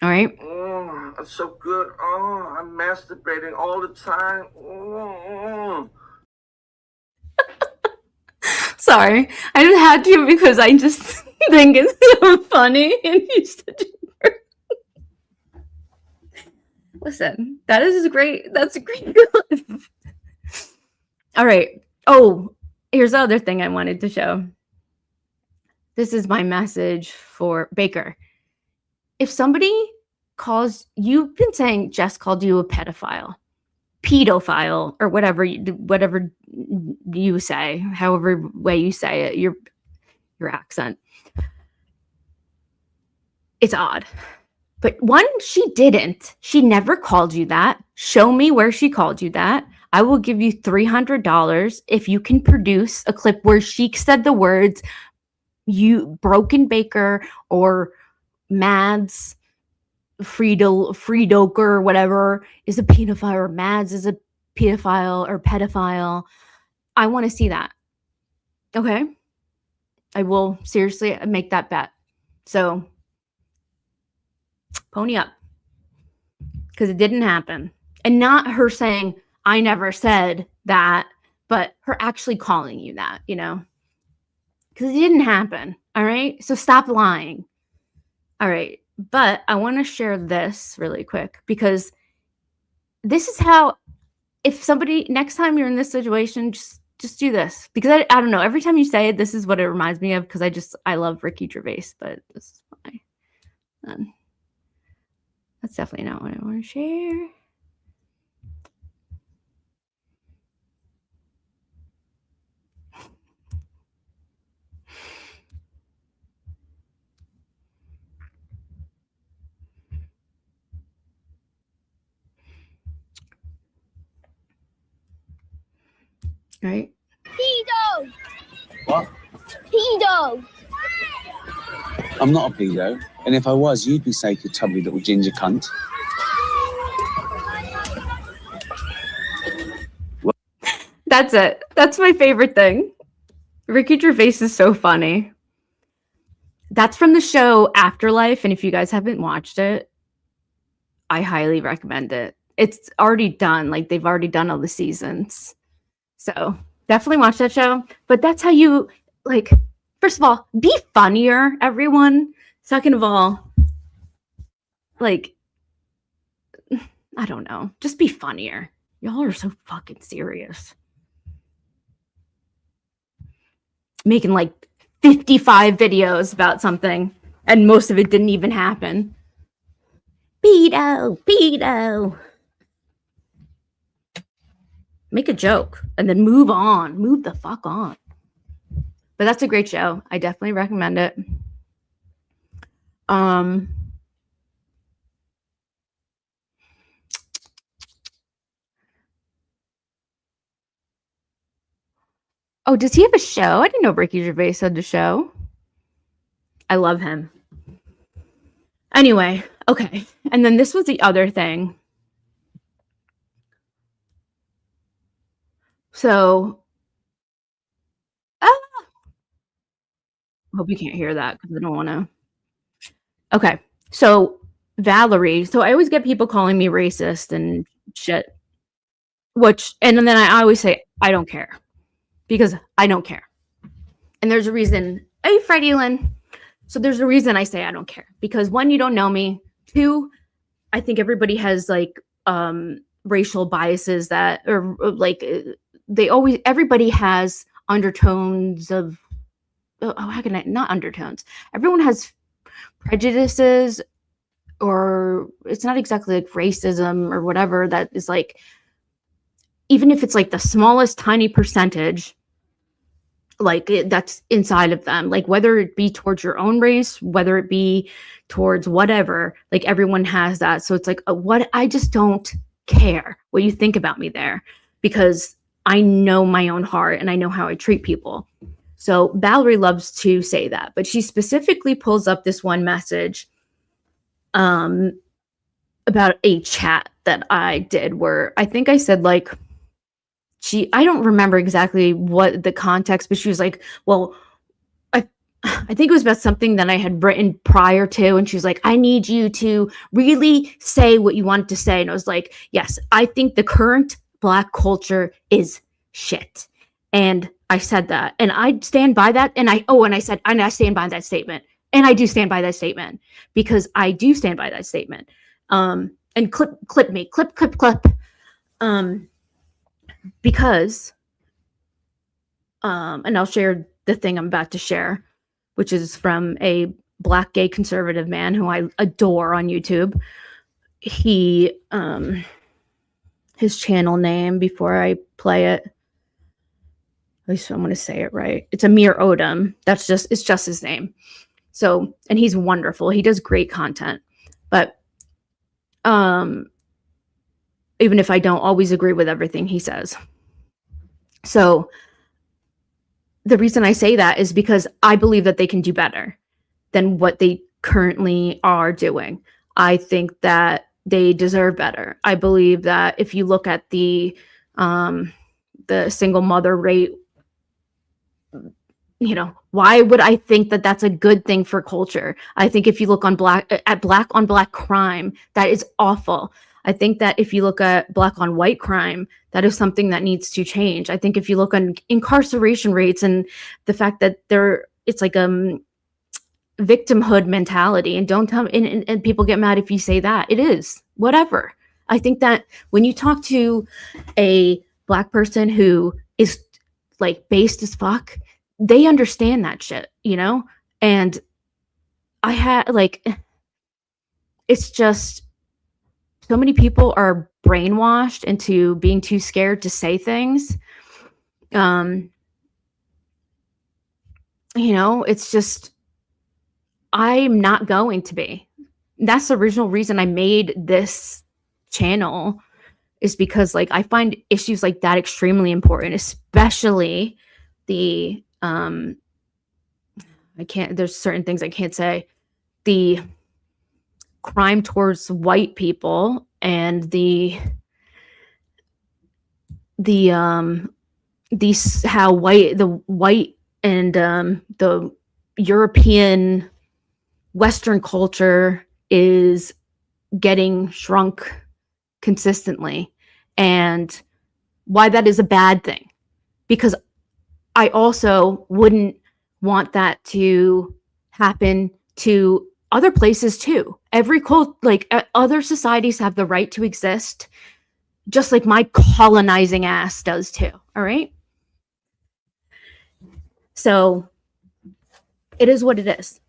All right. Oh, that's so good. Oh, I'm masturbating all the time. Oh. Sorry. I just had to because I just think it's so funny. And he's such a Listen, that's a great clip. All right. Oh, here's the other thing I wanted to show. This is my message for Baker. If somebody you've been saying Jess called you a pedophile, or whatever you say, however way you say it, your accent. It's odd. But one, she never called you that. Show me where she called you that. I will give you $300 if you can produce a clip where she said the words, you Broken Baker or Mads Friedoker, whatever, is a pedophile, or Mads is a pedophile or pedophile. I want to see that. Okay. I will seriously make that bet. So pony up, because it didn't happen. And not her saying, I never said that, but her actually calling you that, you know, because it didn't happen. All right. So stop lying. All right. But I want to share this really quick, because this is how, if somebody, next time you're in this situation, just do this, because I don't know. Every time you say it, this is what it reminds me of, because I love Ricky Gervais, but this is why. That's definitely not what I want to share. Right? Pedo! What? Pedo! I'm not a pedo, and if I was, you'd be safe, you tubby little ginger cunt. That's it. That's my favorite thing. Ricky Gervais is so funny. That's from the show Afterlife, and if you guys haven't watched it, I highly recommend it. It's already done. Like, they've already done all the seasons. So definitely watch that show. But that's how you, like, first of all, be funnier, everyone. Second of all, like, I don't know, just be funnier. Y'all are so fucking serious. Making like 55 videos about something, and most of it didn't even happen. Pedo. Make a joke and then move on. Move the fuck on. But that's a great show. I definitely recommend it. Oh, does he have a show? I didn't know Ricky Gervais had a show. I love him. Anyway, okay. And then this was the other thing. So, hope you can't hear that, because I don't want to. Okay. So, Valerie. So, I always get people calling me racist and shit. And then I always say, I don't care. Because I don't care. And there's a reason. Hey, Freddie Lynn. So there's a reason I say I don't care. Because one, you don't know me. Two, I think everybody has like racial biases that, or like everybody has undertones of, how can I, not undertones. Everyone has prejudices, or it's not exactly like racism or whatever, that is like, even if it's like the smallest tiny percentage, like that's inside of them, like whether it be towards your own race, whether it be towards whatever, like everyone has that. So it's like, what, I just don't care what you think about me there, because I know my own heart and I know how I treat people. So Valerie loves to say that, but she specifically pulls up this one message about a chat that I did, where I think I said like, I don't remember exactly what the context, but she was like, well, I think it was about something that I had written prior to. And she was like, I need you to really say what you wanted to say. And I was like, yes, I think the current Black culture is shit. And I said that, and I stand by that. And I stand by that statement. And I do stand by that statement, because I do stand by that statement. And clip me, clip. Because, and I'll share the thing I'm about to share, which is from a Black gay conservative man who I adore on YouTube. He, his channel name, before I play it, at least I'm going to say it right. It's Amir Odom. It's just his name. So, and he's wonderful. He does great content, but, even if I don't always agree with everything he says. So the reason I say that is because I believe that they can do better than what they currently are doing. I think that they deserve better. I believe that if you look at the single mother rate, you know, why would I think that that's a good thing for culture? I think if you look on black on black crime, that is awful. I think that if you look at black on white crime, that is something that needs to change. I think if you look on incarceration rates and the fact that it's like victimhood mentality, and don't tell me, and people get mad if you say that. It is whatever. I think that when you talk to a black person who is like based as fuck, they understand that shit, you know? And I had like, it's just so many people are brainwashed into being too scared to say things. You know, it's just, I'm not going to be. That's the original reason I made this channel, is because like I find issues like that extremely important, especially the there's certain things I can't say. The crime towards white people and the how white and the European Western culture is getting shrunk consistently, and why that is a bad thing, because I also wouldn't want that to happen to other places too. Every other societies have the right to exist, just like my colonizing ass does too. All right. So it is what it is.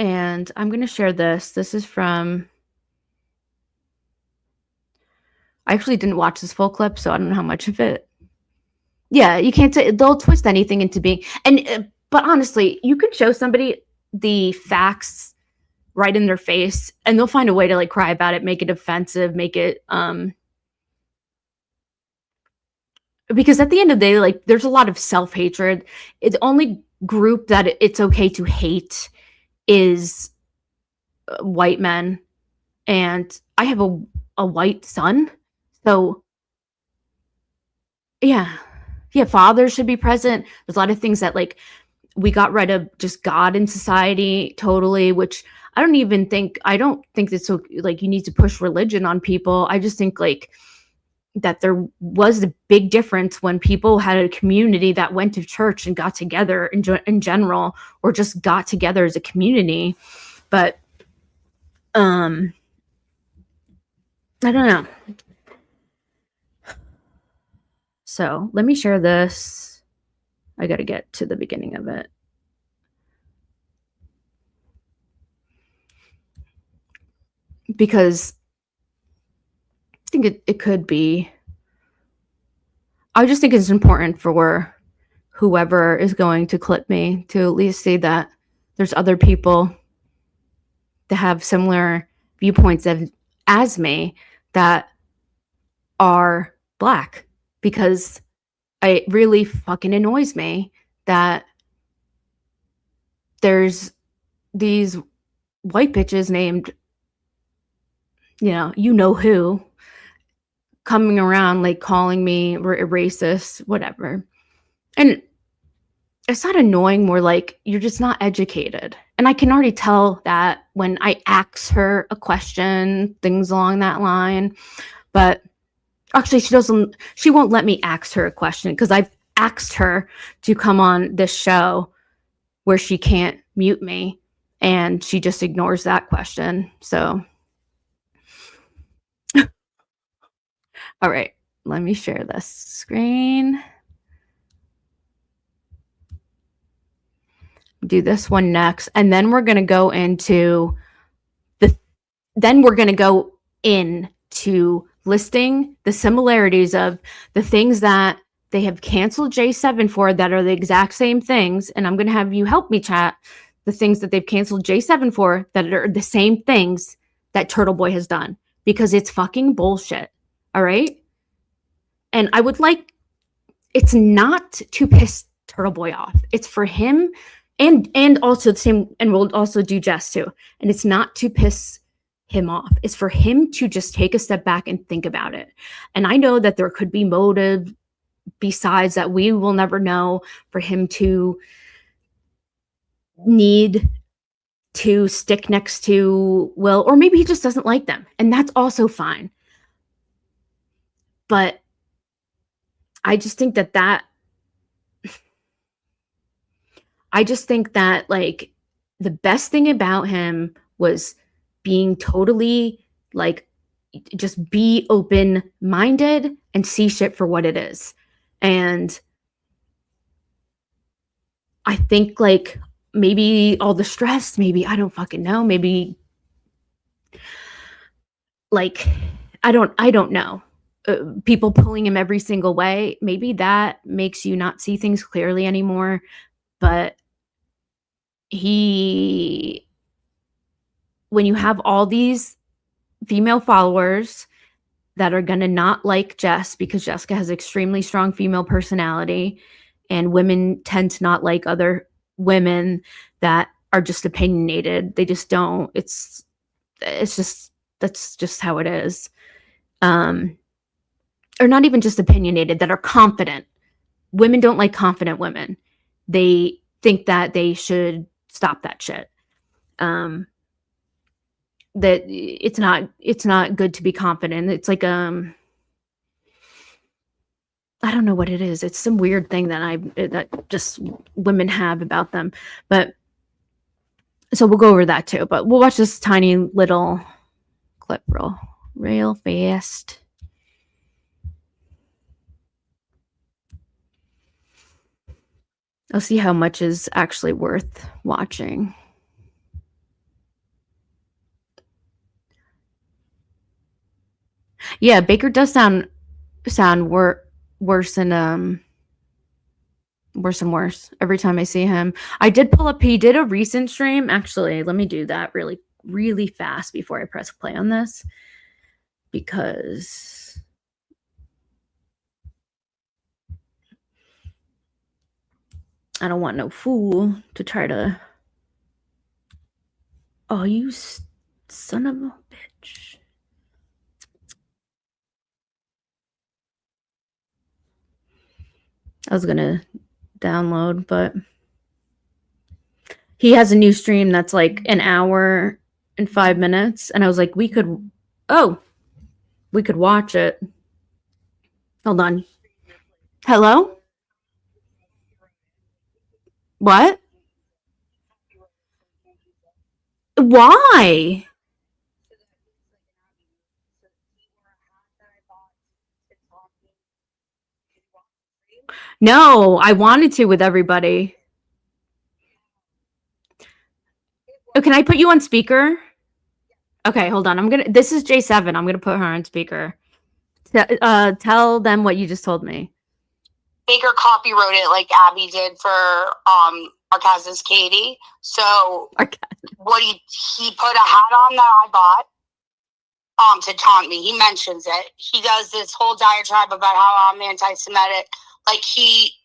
And I'm going to share this. This is from, I actually didn't watch this full clip, so I don't know how much of it. Yeah, you can't say, they'll twist anything into being, but honestly, you could show somebody the facts right in their face and they'll find a way to like cry about it, make it offensive, make it, because at the end of the day, like there's a lot of self-hatred. The only group that it's okay to hate is white men, and I have a white son, so yeah, fathers should be present. There's a lot of things that like we got rid of just God in society totally, which I don't think it's so like you need to push religion on people. I just think like that there was a big difference when people had a community that went to church and got together in general, or just got together as a community. But I don't know. So let me share this. I got to get to the beginning of it. Because I think it could be, I just think it's important for whoever is going to clip me to at least see that there's other people that have similar viewpoints as me that are Black, because it really fucking annoys me that there's these white bitches named, you know who, coming around like calling me racist, whatever. And it's not annoying, more like you're just not educated. And I can already tell that when I ask her a question, things along that line. But actually she won't let me ask her a question, because I've asked her to come on this show where she can't mute me, and she just ignores that question. So all right, let me share this screen. Do this one next, and then we're going to go into listing the similarities of the things that they have canceled J7 for that are the exact same things. And I'm going to have you help me chat the things that they've canceled J7 for that are the same things that Turtle Boy has done, because it's fucking bullshit. All right. And I would like, it's not to piss Turtle Boy off. It's for him and also the same, and we'll also do Jess too. And it's not to piss him off. It's for him to just take a step back and think about it. And I know that there could be motive besides that we will never know for him to need to stick next to Will, or maybe he just doesn't like them, and that's also fine. But I just think that like the best thing about him was being totally like, just be open-minded and see shit for what it is. And I think like maybe all the stress, maybe, I don't fucking know, maybe like, I don't know. People pulling him every single way, maybe that makes you not see things clearly anymore. But when you have all these female followers that are going to not like Jess because Jessica has extremely strong female personality, and women tend to not like other women that are just opinionated. They just don't. It's just, that's just how it is. Or not even just opinionated, that are confident. Women don't like confident women. They think that they should stop that shit. That it's not good to be confident. It's like I don't know what it is. It's some weird thing that just women have about them. But so we'll go over that too. But we'll watch this tiny little clip real fast. I'll see how much is actually worth watching. Yeah, Baker does sound worse and worse every time I see him. I did pull up, he did a recent stream. Actually, let me do that really, really fast before I press play on this, because I don't want no fool to try to. Oh, you son of a bitch. I was gonna download, but he has a new stream that's like an hour and 5 minutes, and I was like, we could watch it. Hold on. Hello? What? Why? No, I wanted to with everybody. Oh, can I put you on speaker? Okay, hold on. This is J7. I'm gonna put her on speaker. Tell them what you just told me. Baker copywrote it like Abby did for our cousin's Katie. So what he put a hat on that I bought to taunt me. He mentions it. He does this whole diatribe about how I'm anti-Semitic. Like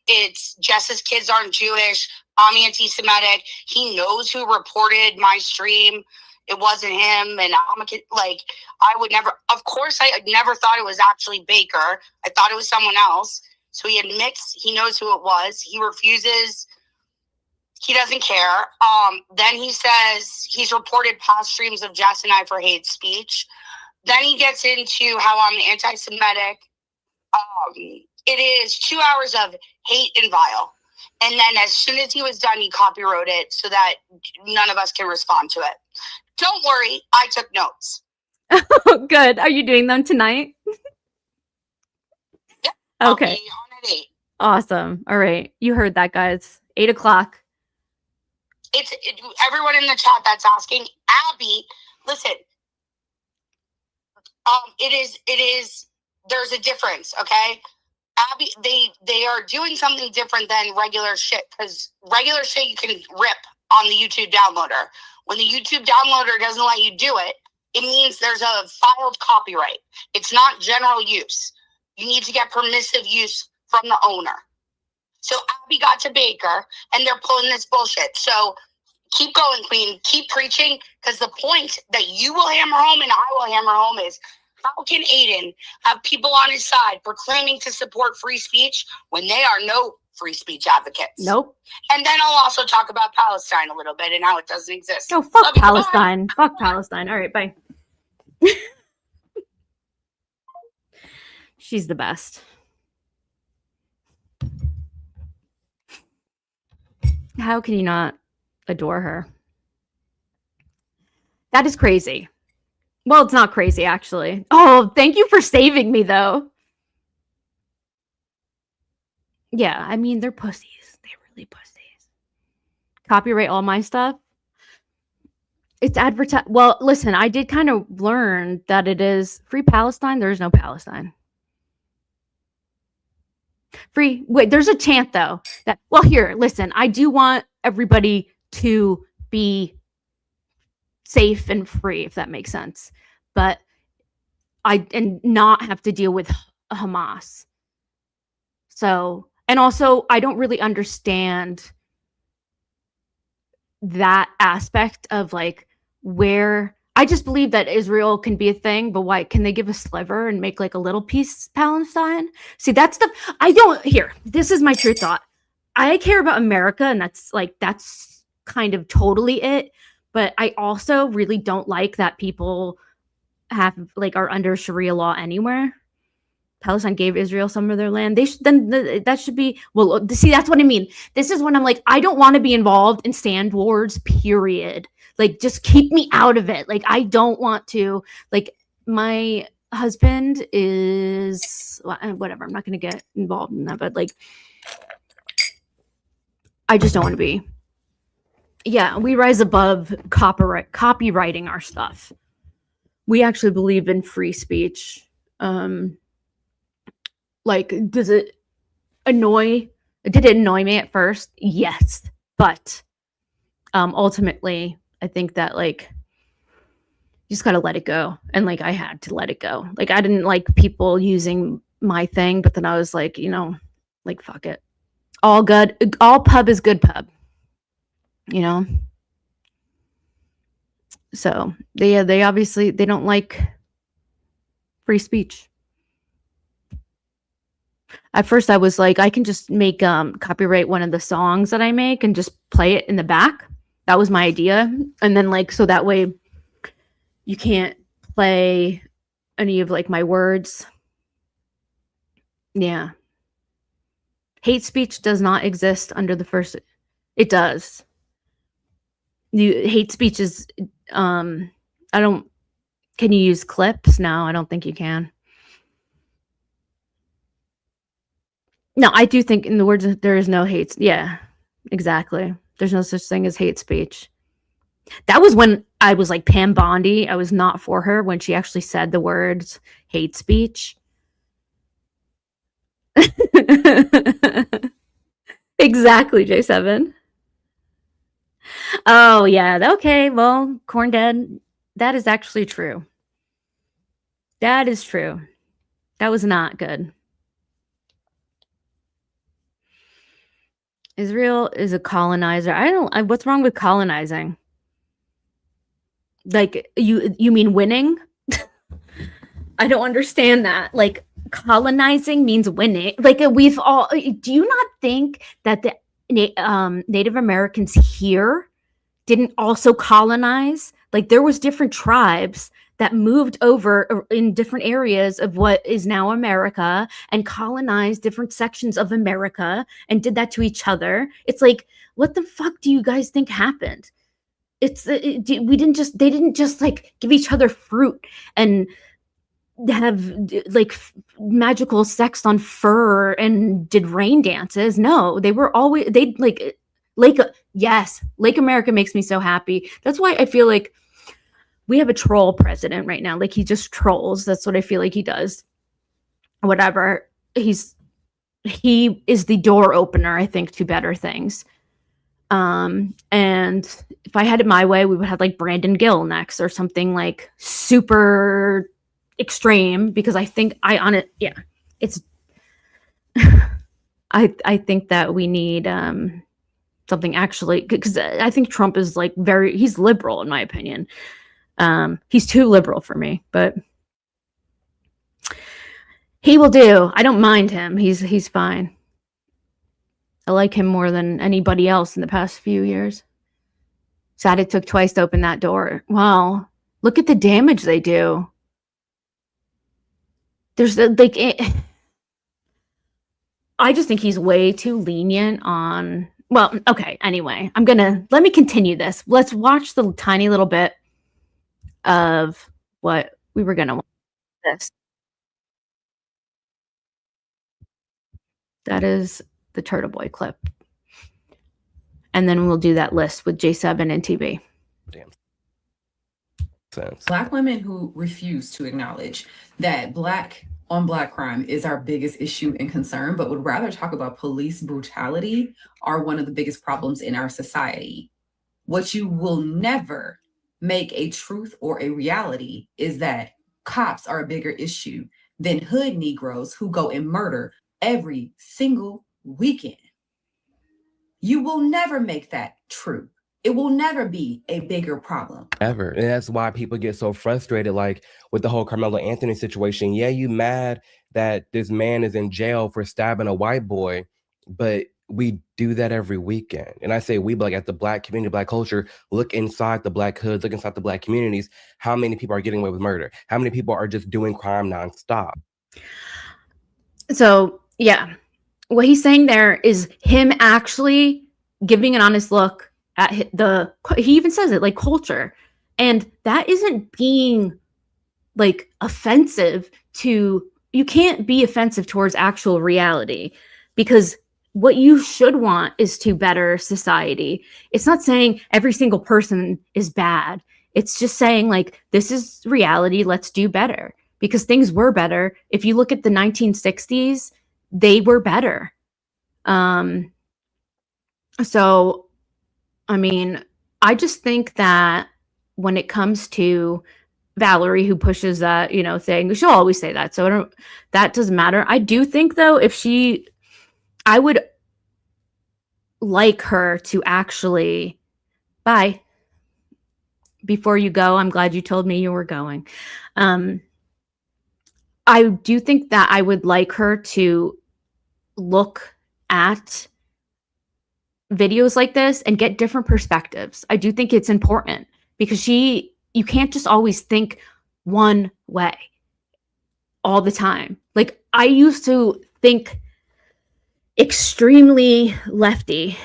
it's Jess's kids aren't Jewish. I'm anti-Semitic. He knows who reported my stream. It wasn't him. And I'm a kid. Like, I would never, of course, I never thought it was actually Baker. I thought it was someone else. So he admits he knows who it was. He refuses. He doesn't care. Then he says he's reported past streams of Jess and I for hate speech. Then he gets into how I'm anti-Semitic. It is 2 hours of hate and vile. And then as soon as he was done, he copywrote it so that none of us can respond to it. Don't worry, I took notes. Oh, good. Are you doing them tonight? Yep. Okay. I'll be on at 8. Awesome. All right. You heard that, guys. 8 o'clock. Everyone in the chat that's asking, Abby, listen. It is. There's a difference, okay? Abby, they are doing something different than regular shit, because regular shit you can rip on the YouTube downloader. When the YouTube downloader doesn't let you do it, it means there's a filed copyright. It's not general use. You need to get permissive use from the owner. So Abby got to Baker, and they're pulling this bullshit. So keep going, Queen. Keep preaching, because the point that you will hammer home and I will hammer home is, how can Aiden have people on his side proclaiming to support free speech when they are no free speech advocates? Nope. And then I'll also talk about Palestine a little bit and how it doesn't exist. Oh, fuck Love you, Palestine. Fuck Palestine. All right, bye. She's the best. How can you not adore her? That is crazy. Well, it's not crazy, actually. Oh, thank you for saving me, though. Yeah, I mean, they're pussies. They're really pussies. Copyright all my stuff. It's advertised. Well, listen, I did kind of learn that it is free Palestine. There is no Palestine. Free. Wait, there's a chant, though. That, well, here, listen, I do want everybody to be safe and free, if that makes sense. But and not have to deal with Hamas. So, and also, I don't really understand that aspect of like where I just believe that Israel can be a thing, but why can they give a sliver and make like a little piece Palestine? See, that's the this is my true thought. I care about America, and that's kind of totally it. But I also really don't like that people are under Sharia law anywhere. Palestine gave Israel some of their land. That should be, well, see, that's what I mean. This is when I'm like, I don't want to be involved in sand wars, period. Like, just keep me out of it. Like, I don't want to, like, my husband is, whatever, I'm not going to get involved in that, but like, I just don't want to be. Yeah, we rise above copywriting our stuff. We actually believe in free speech. Like, does it annoy? Did it annoy me at first? Yes, but ultimately, I think that like you just gotta let it go, and like I had to let it go. Like, I didn't like people using my thing, but then I was like, like, fuck it. All good. All pub is good pub. So they obviously they don't like free speech. At first I was like, I can just make copyright one of the songs that I make and just play it in the back. That was my idea. And then like, so that way you can't play any of like my words. Yeah. Hate speech does not exist under the first. It does. Hate speech is can you use clips? No, I don't think you can. No, I do think in the words there is no hate. Yeah, exactly. There's no such thing as hate speech. That was when I was like Pam Bondi. I was not for her when she actually said the words hate speech. Exactly, J7. Oh, yeah. Okay. Well, Corn Dead, that is actually true. That is true. That was not good. Israel is a colonizer. What's wrong with colonizing? Like, you mean winning? I don't understand that. Like, colonizing means winning. Like, do you not think that the Native Americans here didn't also colonize? Like, there was different tribes that moved over in different areas of what is now America and colonized different sections of America and did that to each other. It's like, what the fuck do you guys think happened? They didn't just like give each other fruit and have like magical sex on fur and did rain dances. No, Lake America makes me so happy. That's why I feel like we have a troll president right now. Like, he just trolls. That's what I feel like he does. Whatever. He is the door opener, I think, to better things. And if I had it my way, we would have like Brandon Gill next or something like super extreme, because I think it's I think that we need something actually, because I think Trump is like he's liberal in my opinion. He's too liberal for me, but he will do. I don't mind him. He's fine. I like him more than anybody else in the past few years. Sad it took twice to open that door. Wow, look at the damage they do. There's like I just think he's way too lenient on. Well, okay. Anyway, let me continue this. Let's watch the tiny little bit of what we were gonna watch. This. That is the Turtle Boy clip. And then we'll do that list with J7 and TB. Damn sense. Black women who refuse to acknowledge that Black on Black crime is our biggest issue and concern, but would rather talk about police brutality are one of the biggest problems in our society. What you will never make a truth or a reality is that cops are a bigger issue than hood Negroes who go and murder every single weekend. You will never make that true. It will never be a bigger problem. Ever. And that's why people get so frustrated, like with the whole Carmelo Anthony situation. Yeah, you mad that this man is in jail for stabbing a white boy, but we do that every weekend. And I say we, like at the Black community, Black culture, look inside the Black hoods, look inside the Black communities. How many people are getting away with murder? How many people are just doing crime nonstop? So, yeah, what he's saying there is him actually giving an honest look at he even says it, like, culture. And that isn't being like offensive to, you can't be offensive towards actual reality, because what you should want is to better society. It's not saying every single person is bad. It's just saying, like, this is reality. Let's do better, because things were better. If you look at the 1960s, they were better. So, I mean, I just think that when it comes to Valerie, who pushes that, thing, she'll always say that. So that doesn't matter. I do think, though, I would like her to actually, bye. Before you go, I'm glad you told me you were going. I do think that I would like her to look at videos like this and get different perspectives. I do think it's important, because you can't just always think one way all the time. Like, I used to think extremely lefty.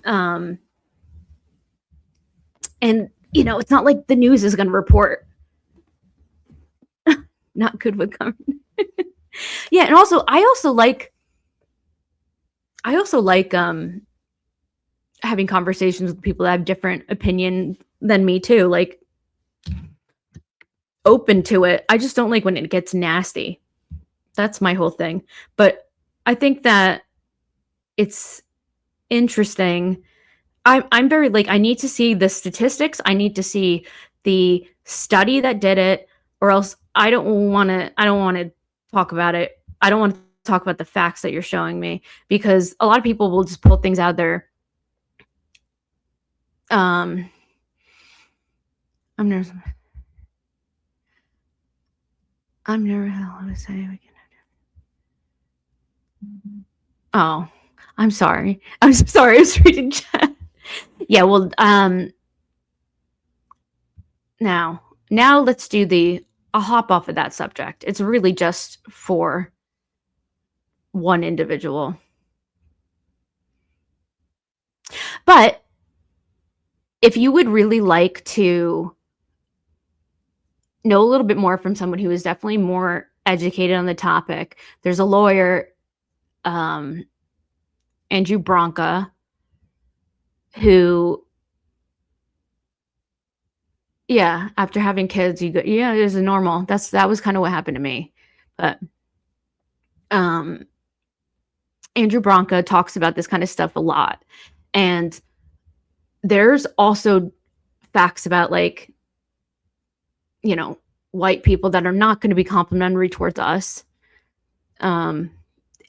And, it's not like the news is going to report not good with government. Yeah. And also, I also like having conversations with people that have different opinion than me too, like, open to it. I just don't like when it gets nasty. That's my whole thing. But I think that it's interesting. I'm very, like, I need to see the statistics. I need to see the study that did it, or else I don't want to talk about it. I don't want to talk about the facts that you're showing me, because a lot of people will just pull things out there. I'm never want to say we can. Oh, I'm sorry. I'm so sorry. I was reading chat. Yeah, well, now let's do I'll hop off of that subject. It's really just for one individual. But if you would really like to know a little bit more from someone who is definitely more educated on the topic, there's a lawyer, Andrew Branca, who, yeah, after having kids, it was normal. That was kind of what happened to me. But Andrew Branca talks about this kind of stuff a lot. And there's also facts about like, you know, white people that are not going to be complimentary towards us.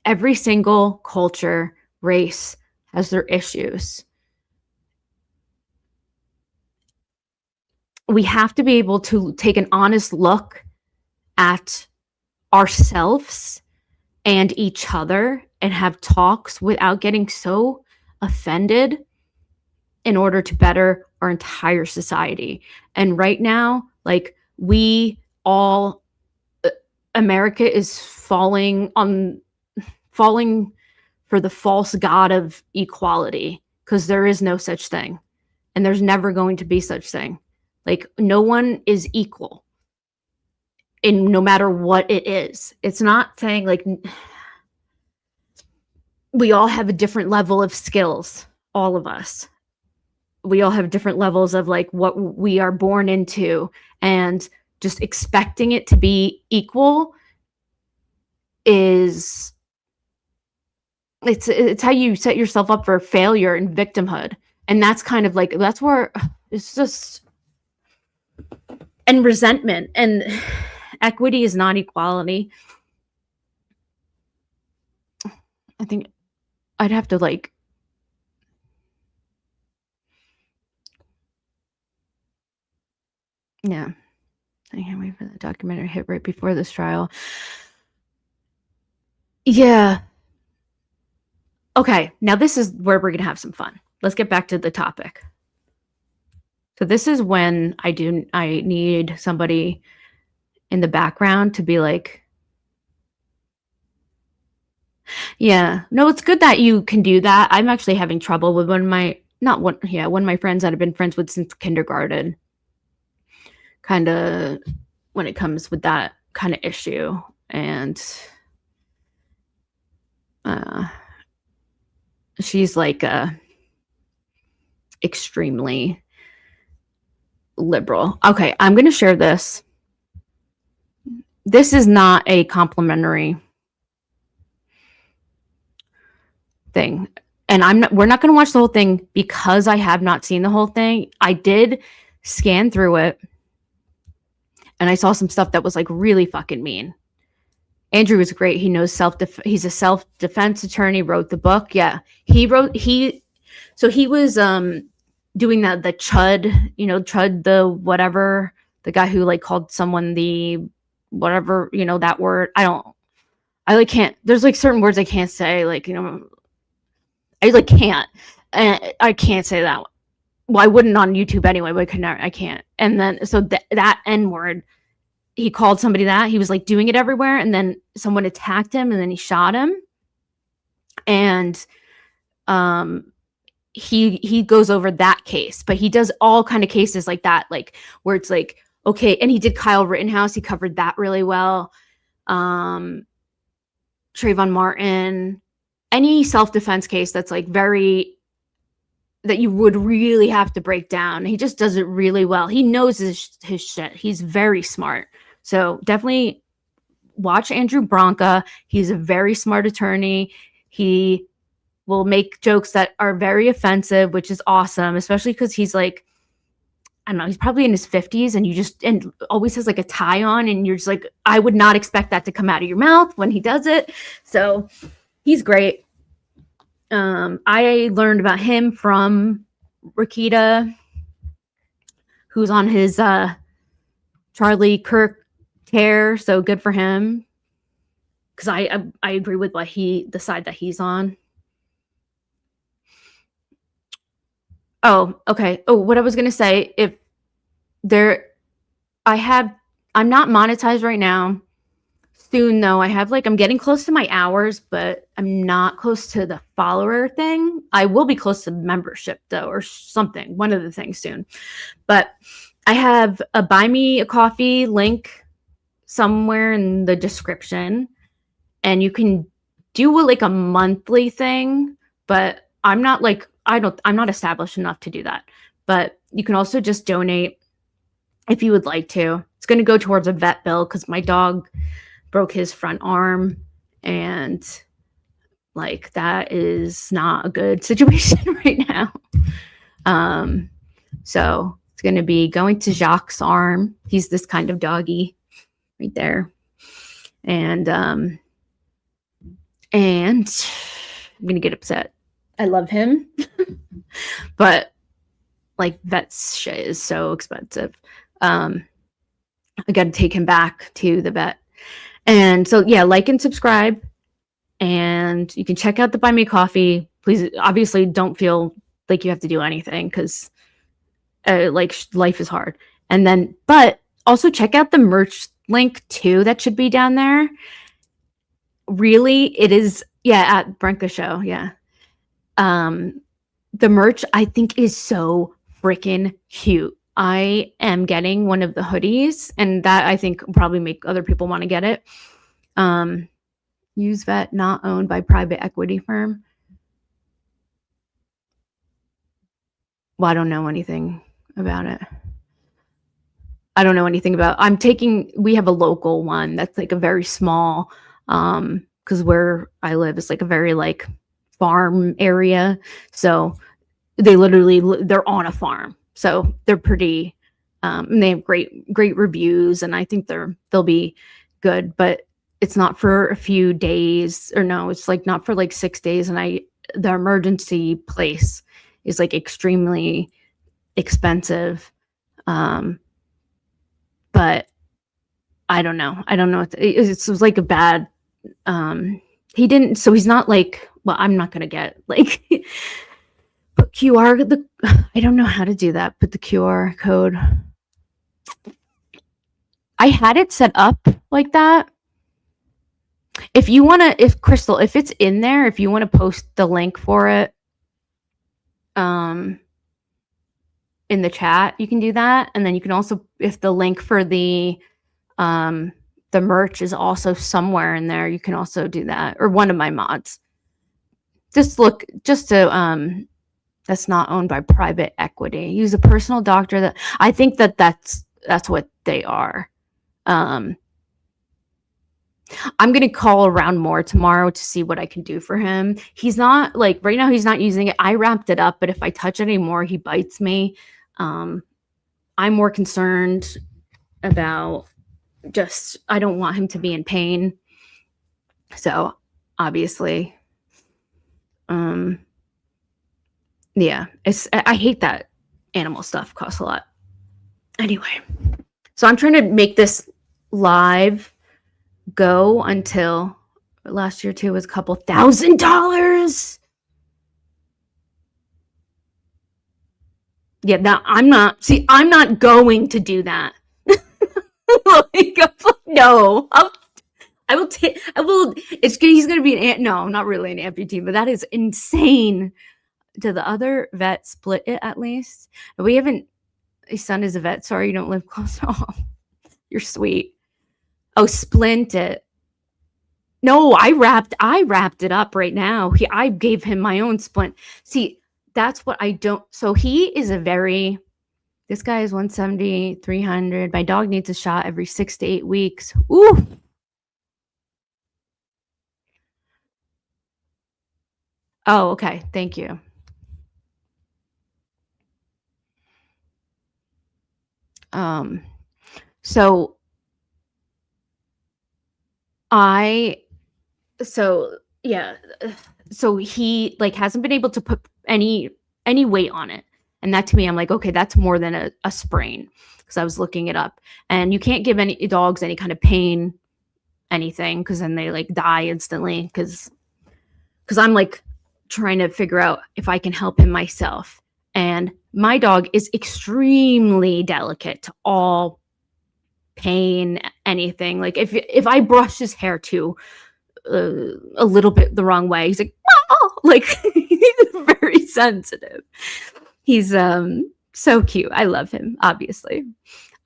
Every single culture, race has their issues. We have to be able to take an honest look at ourselves and each other and have talks without getting so offended in order to better our entire society. And right now, like we all, America is falling for the false god of equality, because there is no such thing. And there's never going to be such thing. Like no one is equal in no matter what it is. It's not saying like we all have a different level of skills, all of us. We all have different levels of like what we are born into, and just expecting it to be equal is it's how you set yourself up for failure and victimhood. And that's kind of like, that's where it's just, and resentment, and equity is not equality. I think I'd have to like, yeah, I can't wait for the documentary to hit right before this trial. Yeah. Okay, now this is where we're gonna have some fun. Let's get back to the topic. So this is when I need somebody in the background to be like, yeah, no, it's good that you can do that. I'm actually having trouble with one of my friends that I've been friends with since kindergarten. Kind of when it comes with that kind of issue. And she's like extremely liberal. Okay, I'm going to share this. This is not a complimentary thing. And we're not going to watch the whole thing because I have not seen the whole thing. I did scan through it and I saw some stuff that was like really fucking mean. Andrew was great. He knows he's a self-defense attorney, wrote the book. Yeah. He was doing the chud, the whatever, the guy who like called someone the whatever, that word. I can't, there's like certain words I can't say, like, I like can't, I can't say that. Well, I wouldn't on YouTube anyway, but I can't. And then, so that N word, he called somebody that. He was like doing it everywhere, and then someone attacked him, and then he shot him. And he goes over that case, but he does all kind of cases like that, like where it's like, okay, and he did Kyle Rittenhouse. He covered that really well. Trayvon Martin, any self-defense case that's like that you would really have to break down. He just does it really well. He knows his shit. He's very smart. So definitely watch Andrew Branca. He's a very smart attorney. He will make jokes that are very offensive, which is awesome, especially because he's like, I don't know, he's probably in his 50s and always has like a tie on, and you're just like, I would not expect that to come out of your mouth when he does it. So he's great. I learned about him from Rakita, who's on his Charlie Kirk tear. So good for him. Because I agree with the side that he's on. Oh, okay. Oh, what I was gonna say, I'm not monetized right now. Soon though, I'm getting close to my hours, but I'm not close to the follower thing. I will be close to membership though, or something, one of the things soon. But I have a buy me a coffee link somewhere in the description, and you can do a monthly thing, but I'm not established enough to do that. But you can also just donate if you would like to. It's going to go towards a vet bill because my dog broke his front arm, and that is not a good situation right now. So it's going to be going to Jacques' arm. He's this kind of doggy right there. And I'm going to get upset. I love him, but like vet shit is so expensive. I got to take him back to the vet. And so, yeah, like and subscribe. And you can check out the Buy Me Coffee. Please, obviously, don't feel like you have to do anything because life is hard. And then, but also check out the merch link too. That should be down there. Really, it is. Yeah, at Brenka Show. Yeah. The merch I think is so freaking cute. I am getting one of the hoodies, and that I think will probably make other people want to get it. Use vet, not owned by private equity firm. Well, I don't know anything about it. I don't know anything about. We have a local one that's like a very small, because where I live is like a very like farm area. So they're on a farm. So they're pretty, and they have great reviews, and I think they'll be good, but it's not for a few days, or no, it's like not for like 6 days. And the emergency place is like extremely expensive. But I don't know. It's like a bad, he's not like, well, I'm not going to get like, put QR, I don't know how to do that. Put the QR code. I had it set up like that. Crystal, if it's in there, if you want to post the link for it, in the chat, you can do that. And then you can also, if the link for the merch is also somewhere in there, you can also do that, or one of my mods. That's not owned by private equity. Use a personal doctor. I think that's what they are. I'm going to call around more tomorrow to see what I can do for him. He's not like right now, he's not using it. I wrapped it up, but if I touch it anymore, he bites me. I'm more concerned about I don't want him to be in pain. So obviously, yeah, I hate that animal stuff costs a lot. Anyway, so I'm trying to make this live go until last year too was a couple $1,000. Yeah, now I'm not going to do that. No, he's going to be no, not really an amputee, but that is insane. Did the other vet split it at least? We haven't, his son is a vet. Sorry, you don't live close. Oh, you're sweet. Oh, splint it. No, I wrapped it up right now. I gave him my own splint. See, that's what I don't. So he is this guy is 170, 300. My dog needs a shot every 6 to 8 weeks. Ooh. Oh, okay. Thank you. So he like hasn't been able to put any weight on it. And that to me, I'm like, okay, that's more than a sprain, because I was looking it up. And you can't give any dogs any kind of pain, anything, because then they like die instantly. Because I'm like trying to figure out if I can help him myself. And my dog is extremely delicate to all pain, anything. Like if I brush his hair too a little bit the wrong way, he's like, oh! Like he's very sensitive. He's so cute. I love him, obviously.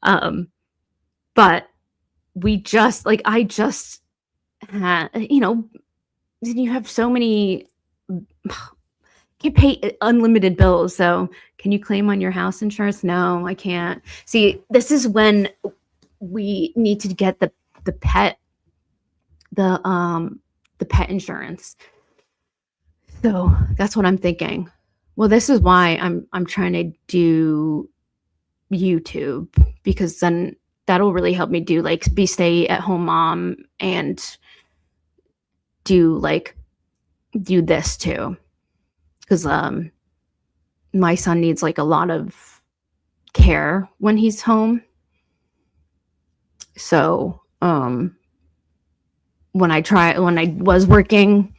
But I just had, you have so many, can't pay unlimited bills. So can you claim on your house insurance? No, I can't. See, this is when we need to get the pet insurance. So that's what I'm thinking. Well, this is why I'm trying to do YouTube, because then that'll really help me do like be stay at home mom and do this too. Because my son needs like a lot of care when he's home. So when I was working,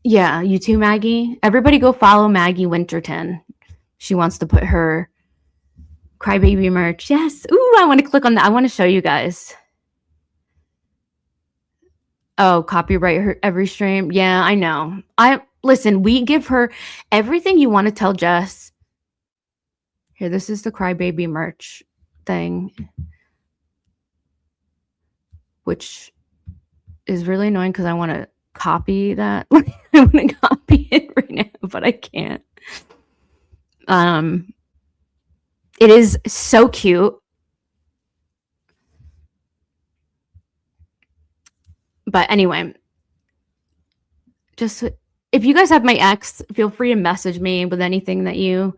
yeah, you too, Maggie. Everybody go follow Maggie Winterton. She wants to put her Crybaby merch. Yes. Ooh, I want to click on that. I want to show you guys. Oh, copyright her every stream. Yeah, I know. Listen, we give her everything you want to tell Jess. Here, this is the Crybaby merch thing, which is really annoying because I want to copy that. I want to copy it right now, but I can't. It is so cute. But anyway, just if you guys have my ex, feel free to message me with anything that you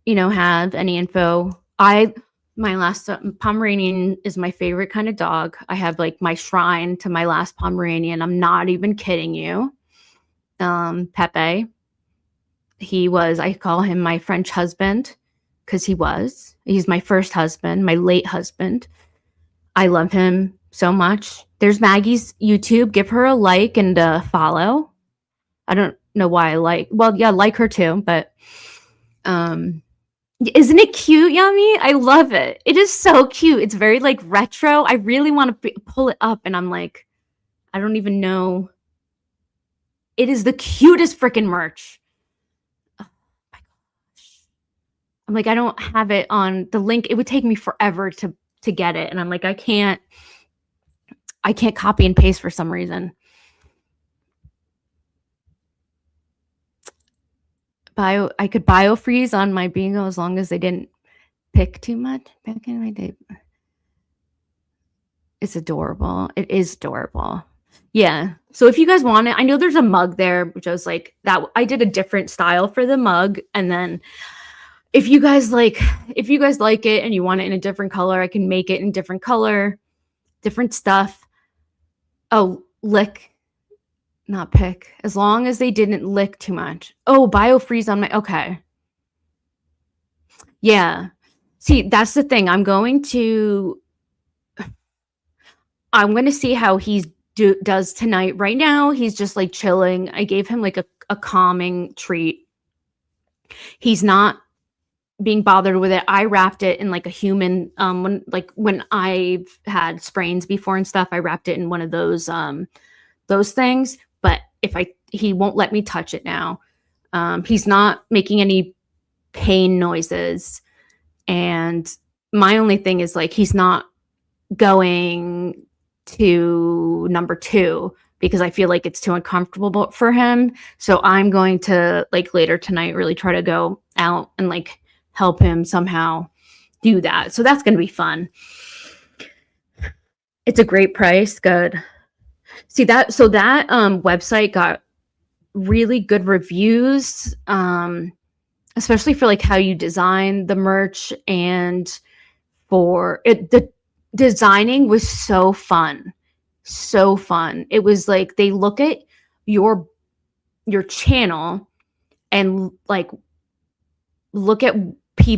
have, any info. My last Pomeranian is my favorite kind of dog. I have like my shrine to my last Pomeranian. I'm not even kidding you. Pepe. I call him my French husband because he's my first husband, my late husband. I love him so much. There's Maggie's YouTube. Give her a like and a follow. I don't know why like her too, but isn't it cute, Yummy? I love it. It is so cute. It's very like retro. I really want to pull it up, and I'm like, I don't even know. It is the cutest freaking merch. Oh my gosh. I'm like, I don't have it on the link. It would take me forever to get it, and I'm like, I can't copy and paste for some reason. I could biofreeze on my bingo as long as they didn't pick too much back in my day. It's adorable. It is adorable. Yeah. So if you guys want it, I know there's a mug there, which I was like, that I did a different style for the mug. And then if you guys like it and you want it in a different color, I can make it in different color, different stuff. Oh, lick. Not pick, as long as they didn't lick too much. Oh, biofreeze on my, okay. Yeah. See, that's the thing. I'm going to see how he does tonight. Right now, he's just like chilling. I gave him like a calming treat. He's not being bothered with it. I wrapped it in like a human, when I've had sprains before and stuff, I wrapped it in one of those things. But he won't let me touch it now. He's not making any pain noises. And my only thing is like, he's not going to number 2 because I feel like it's too uncomfortable for him. So I'm going to like later tonight really try to go out and like help him somehow do that. So that's going to be fun. It's a great price. Good. See that? So that website got really good reviews, especially for like how you design the merch, and for it, the designing was so fun. So fun. It was like they look at your channel and like look at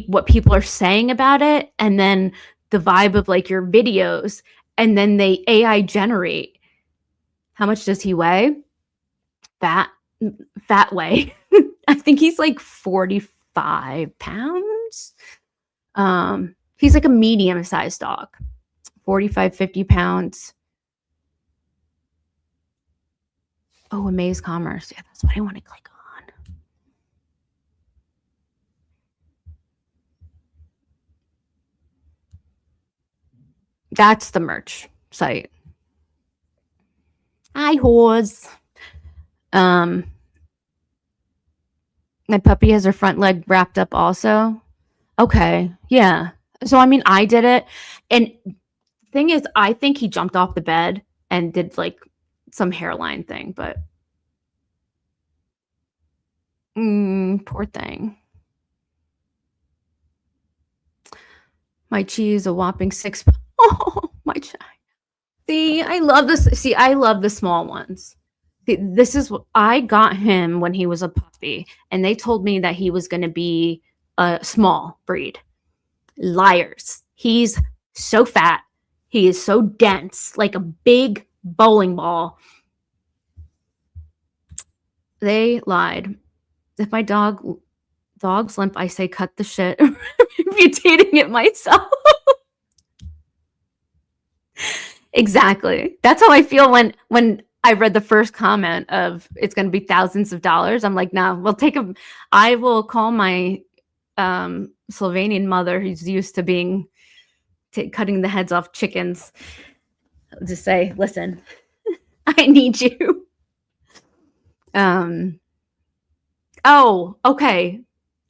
what people are saying about it, and then the vibe of like your videos, and then they AI generate. How much does he weigh? Fat weigh. I think he's like 45 pounds. He's like a medium-sized dog. 45, 50 pounds. Oh, Amaze Commerce. Yeah, that's what I want to click on. That's the merch site. Hi, whores. My puppy has her front leg wrapped up also. Okay. Yeah. So, I mean, I did it. And the thing is, I think he jumped off the bed and did like some hairline thing, but Poor thing. My cheese, a whopping 6. Oh, my child. See, I love this. See, I love the small ones. This is what I got him when he was a puppy, and they told me that he was going to be a small breed. Liars. He's so fat. He is so dense, like a big bowling ball. They lied. If my dog's limp, I say cut the shit. Mutating it myself. Exactly. That's how I feel when I read the first comment of it's going to be thousands of dollars. I'm like, no, we'll take a. I will call my Slovenian mother, who's used to being cutting the heads off chickens. I'll just say, listen, I need you. Oh, okay.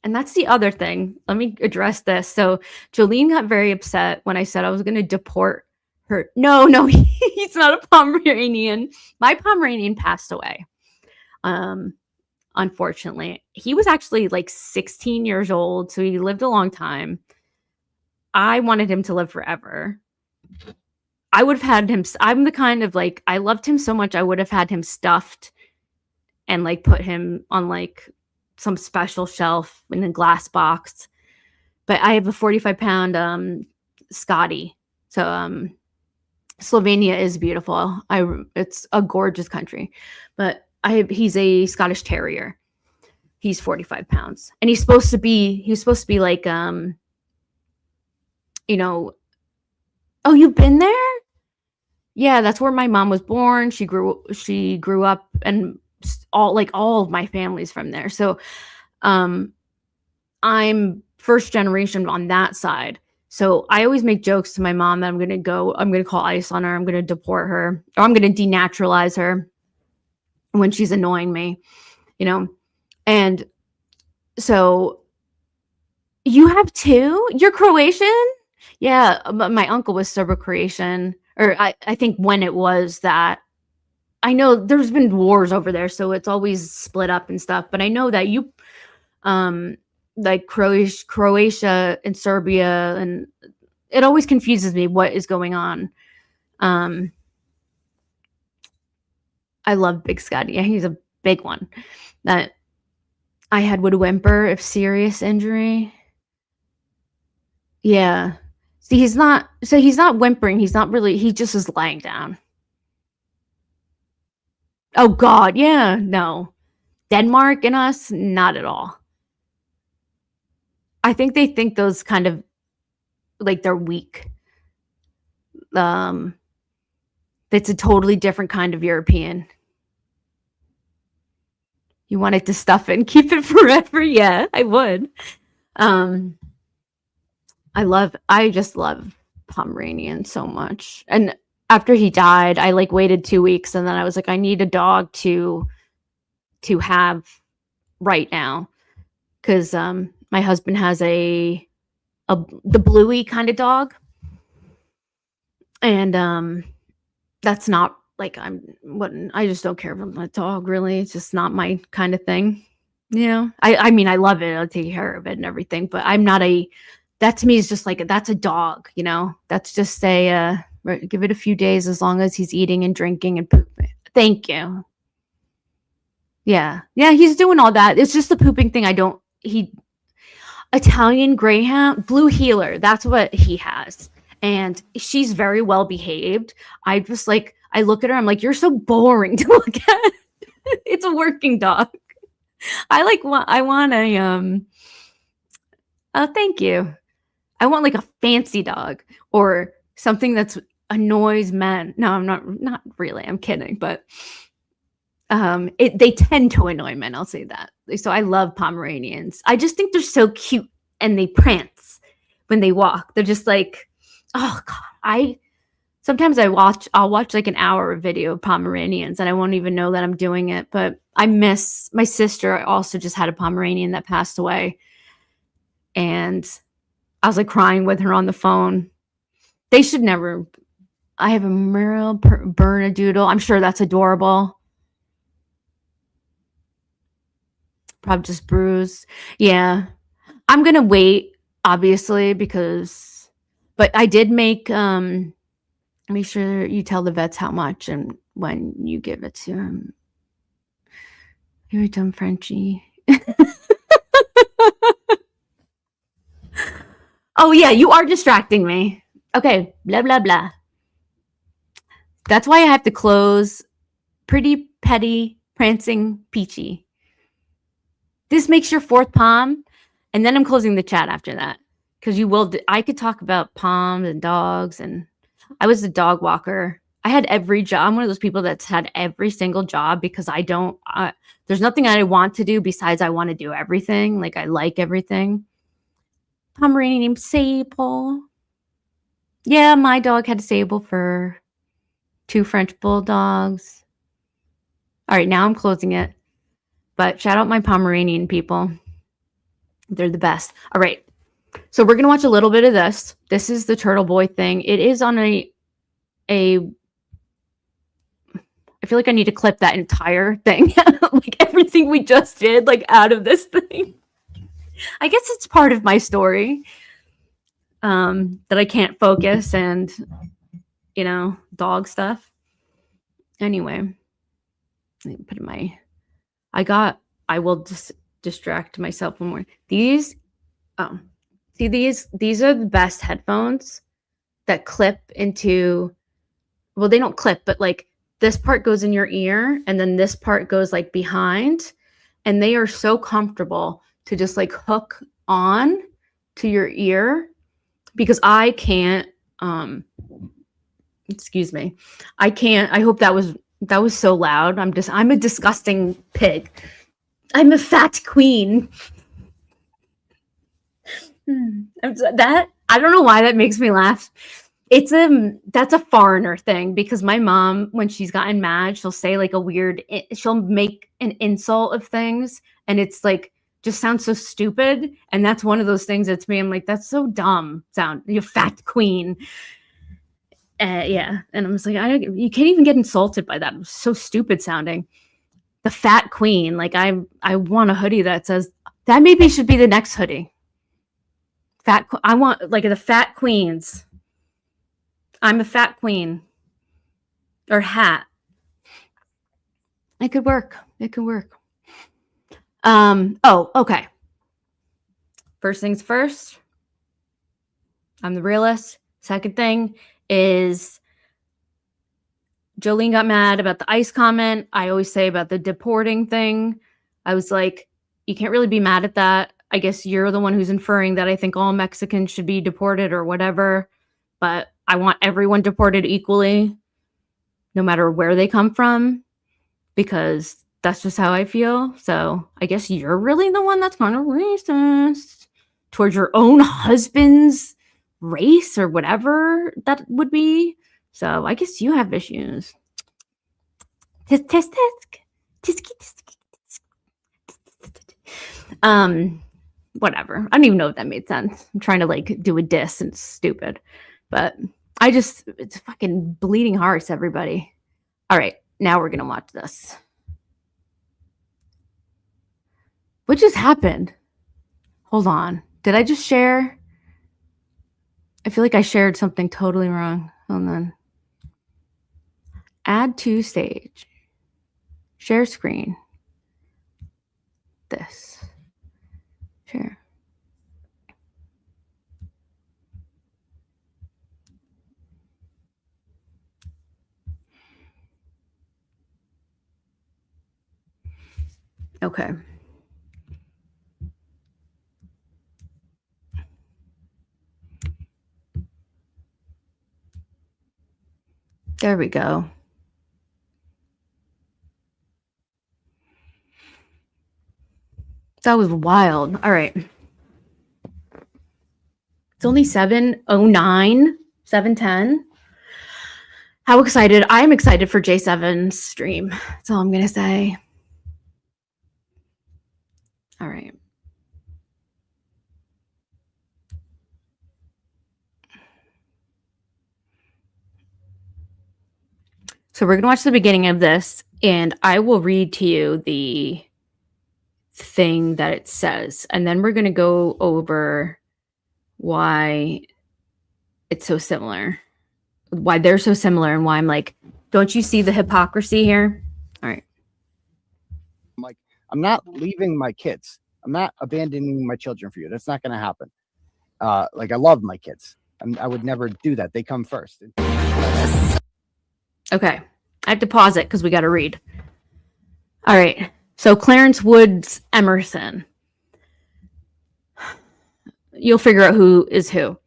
And that's the other thing. Let me address this. So Jolene got very upset when I said I was going to deport her. No, he's not a Pomeranian. My Pomeranian passed away. Unfortunately, he was actually like 16 years old, so he lived a long time. I wanted him to live forever. I would have had him. I'm the kind of like, I loved him so much, I would have had him stuffed and like put him on like some special shelf in a glass box. But I have a 45-pound Scotty. So Slovenia is beautiful. It's a gorgeous country. But he's a Scottish Terrier. He's 45 pounds. And he's supposed to be like you know, oh, you've been there? Yeah, that's where my mom was born. She grew up, and all of my family's from there. So I'm first generation on that side. So I always make jokes to my mom that I'm going to call ICE on her. I'm going to deport her, or I'm going to denaturalize her when she's annoying me, you know? And so you have two? You're Croatian? Yeah, but my uncle was Serbo-Croatian, or I think when it was that. I know there's been wars over there, so it's always split up and stuff. But I know that you, like Croatia and Serbia, and it always confuses me what is going on. I love Big Scotty. Yeah, he's a big one that I had would whimper if serious injury. Yeah. See, he's not whimpering. He's not really, he just is laying down. Oh God, yeah, no. Denmark and us, not at all. I think they think those kind of like they're weak. It's a totally different kind of European. You wanted to stuff it and keep it forever? Yeah, I would. I just love Pomeranian so much. And after he died, I like waited 2 weeks, and then I was like, I need a dog to have right now, because my husband has the bluey kind of dog, and that's not like I just don't care about my dog really. It's just not my kind of thing, you know. I mean, I love it. I'll take care of it and everything, but I'm not that to me is just like, that's a dog, you know. That's just give it a few days, as long as he's eating and drinking and pooping. Thank you. Yeah, he's doing all that. It's just the pooping thing. Italian Greyhound, Blue Heeler, that's what he has. And she's very well behaved. I just like, I look at her, I'm like, you're so boring to look at. It's a working dog. I want thank you. I want like a fancy dog, or something that's annoys men. No, I'm not really. I'm kidding, but they tend to annoy men. I'll say that. So I love Pomeranians. I just think they're so cute, and they prance when they walk. They're just like, oh God. Sometimes I'll watch like an hour of video of Pomeranians, and I won't even know that I'm doing it. But I miss my sister. I also just had a Pomeranian that passed away, and I was like crying with her on the phone. They should never. I have a Merle Bernedoodle. I'm sure that's adorable. probably just bruised. Yeah. I'm gonna wait, obviously, because but I did make sure you tell the vets how much and when you give it to him. You're a dumb Frenchie. Oh yeah, you are distracting me. Okay, blah blah blah. That's why I have to close Pretty Petty Prancing Peachy. This makes your fourth palm, and then I'm closing the chat after that because you will. I could talk about palms and dogs, and I was a dog walker. I had every job. I'm one of those people that's had every single job because I don't. There's nothing I want to do besides I want to do everything. Like I like everything. Pomeranian named Sable. Yeah, my dog had sable fur. 2 French bulldogs. All right, now I'm closing it. But shout out my Pomeranian people. They're the best. All right. So we're going to watch a little bit of this. This is the Turtle Boy thing. It is on I feel like I need to clip that entire thing. Like everything we just did, like out of this thing. I guess it's part of my story. That I can't focus and, dog stuff. Anyway, let me put in I will just distract myself one more. These are the best headphones that clip into, well, they don't clip, but like this part goes in your ear and then this part goes like behind, and they are so comfortable to just like hook on to your ear because I can't, excuse me. I hope that was so loud. I'm a disgusting pig. I'm a fat queen. That, I don't know why that makes me laugh. That's a foreigner thing because my mom, when she's gotten mad, she'll say like she'll make an insult of things and it's like, just sounds so stupid. And that's one of those things that's me. I'm like, that's so dumb sound. You fat queen. Yeah. And I'm just like, you can't even get insulted by that. It was so stupid sounding. The fat queen. Like I want a hoodie that says that maybe should be the next hoodie. I want like the fat queens. I'm a fat queen. Or hat. It could work. Oh, okay. First things first. I'm the realist. Second thing is Jolene got mad about the ICE comment. I always say about the deporting thing. I was like, you can't really be mad at that. I guess you're the one who's inferring that I think all Mexicans should be deported or whatever. But I want everyone deported equally, no matter where they come from, because that's just how I feel. So I guess you're really the one that's kind of racist towards your own husband's race or whatever that would be. So I guess you have issues. Whatever. I don't even know if that made sense. I'm trying to like do a diss and it's stupid. But it's fucking bleeding hearts, everybody. All right, now we're gonna watch this. What just happened? Hold on. Did I just share? I feel like I shared something totally wrong. Hold on. Add to stage. Share screen. This. Share. Okay. There we go. That was wild. All right. It's only 7:09, 7:10. How excited. I'm excited for J7's stream. That's all I'm going to say. All right. So we're going to watch the beginning of this, and I will read to you thing that it says. And then we're going to go over why it's so similar, why they're so similar, and why I'm like, don't you see the hypocrisy here? All right. Like, I'm not leaving my kids. I'm not abandoning my children for you. That's not going to happen. Like, I love my kids. I would never do that. They come first. Okay. I have to pause it because we got to read. All right. So Clarence Woods Emerson. You'll figure out who is who.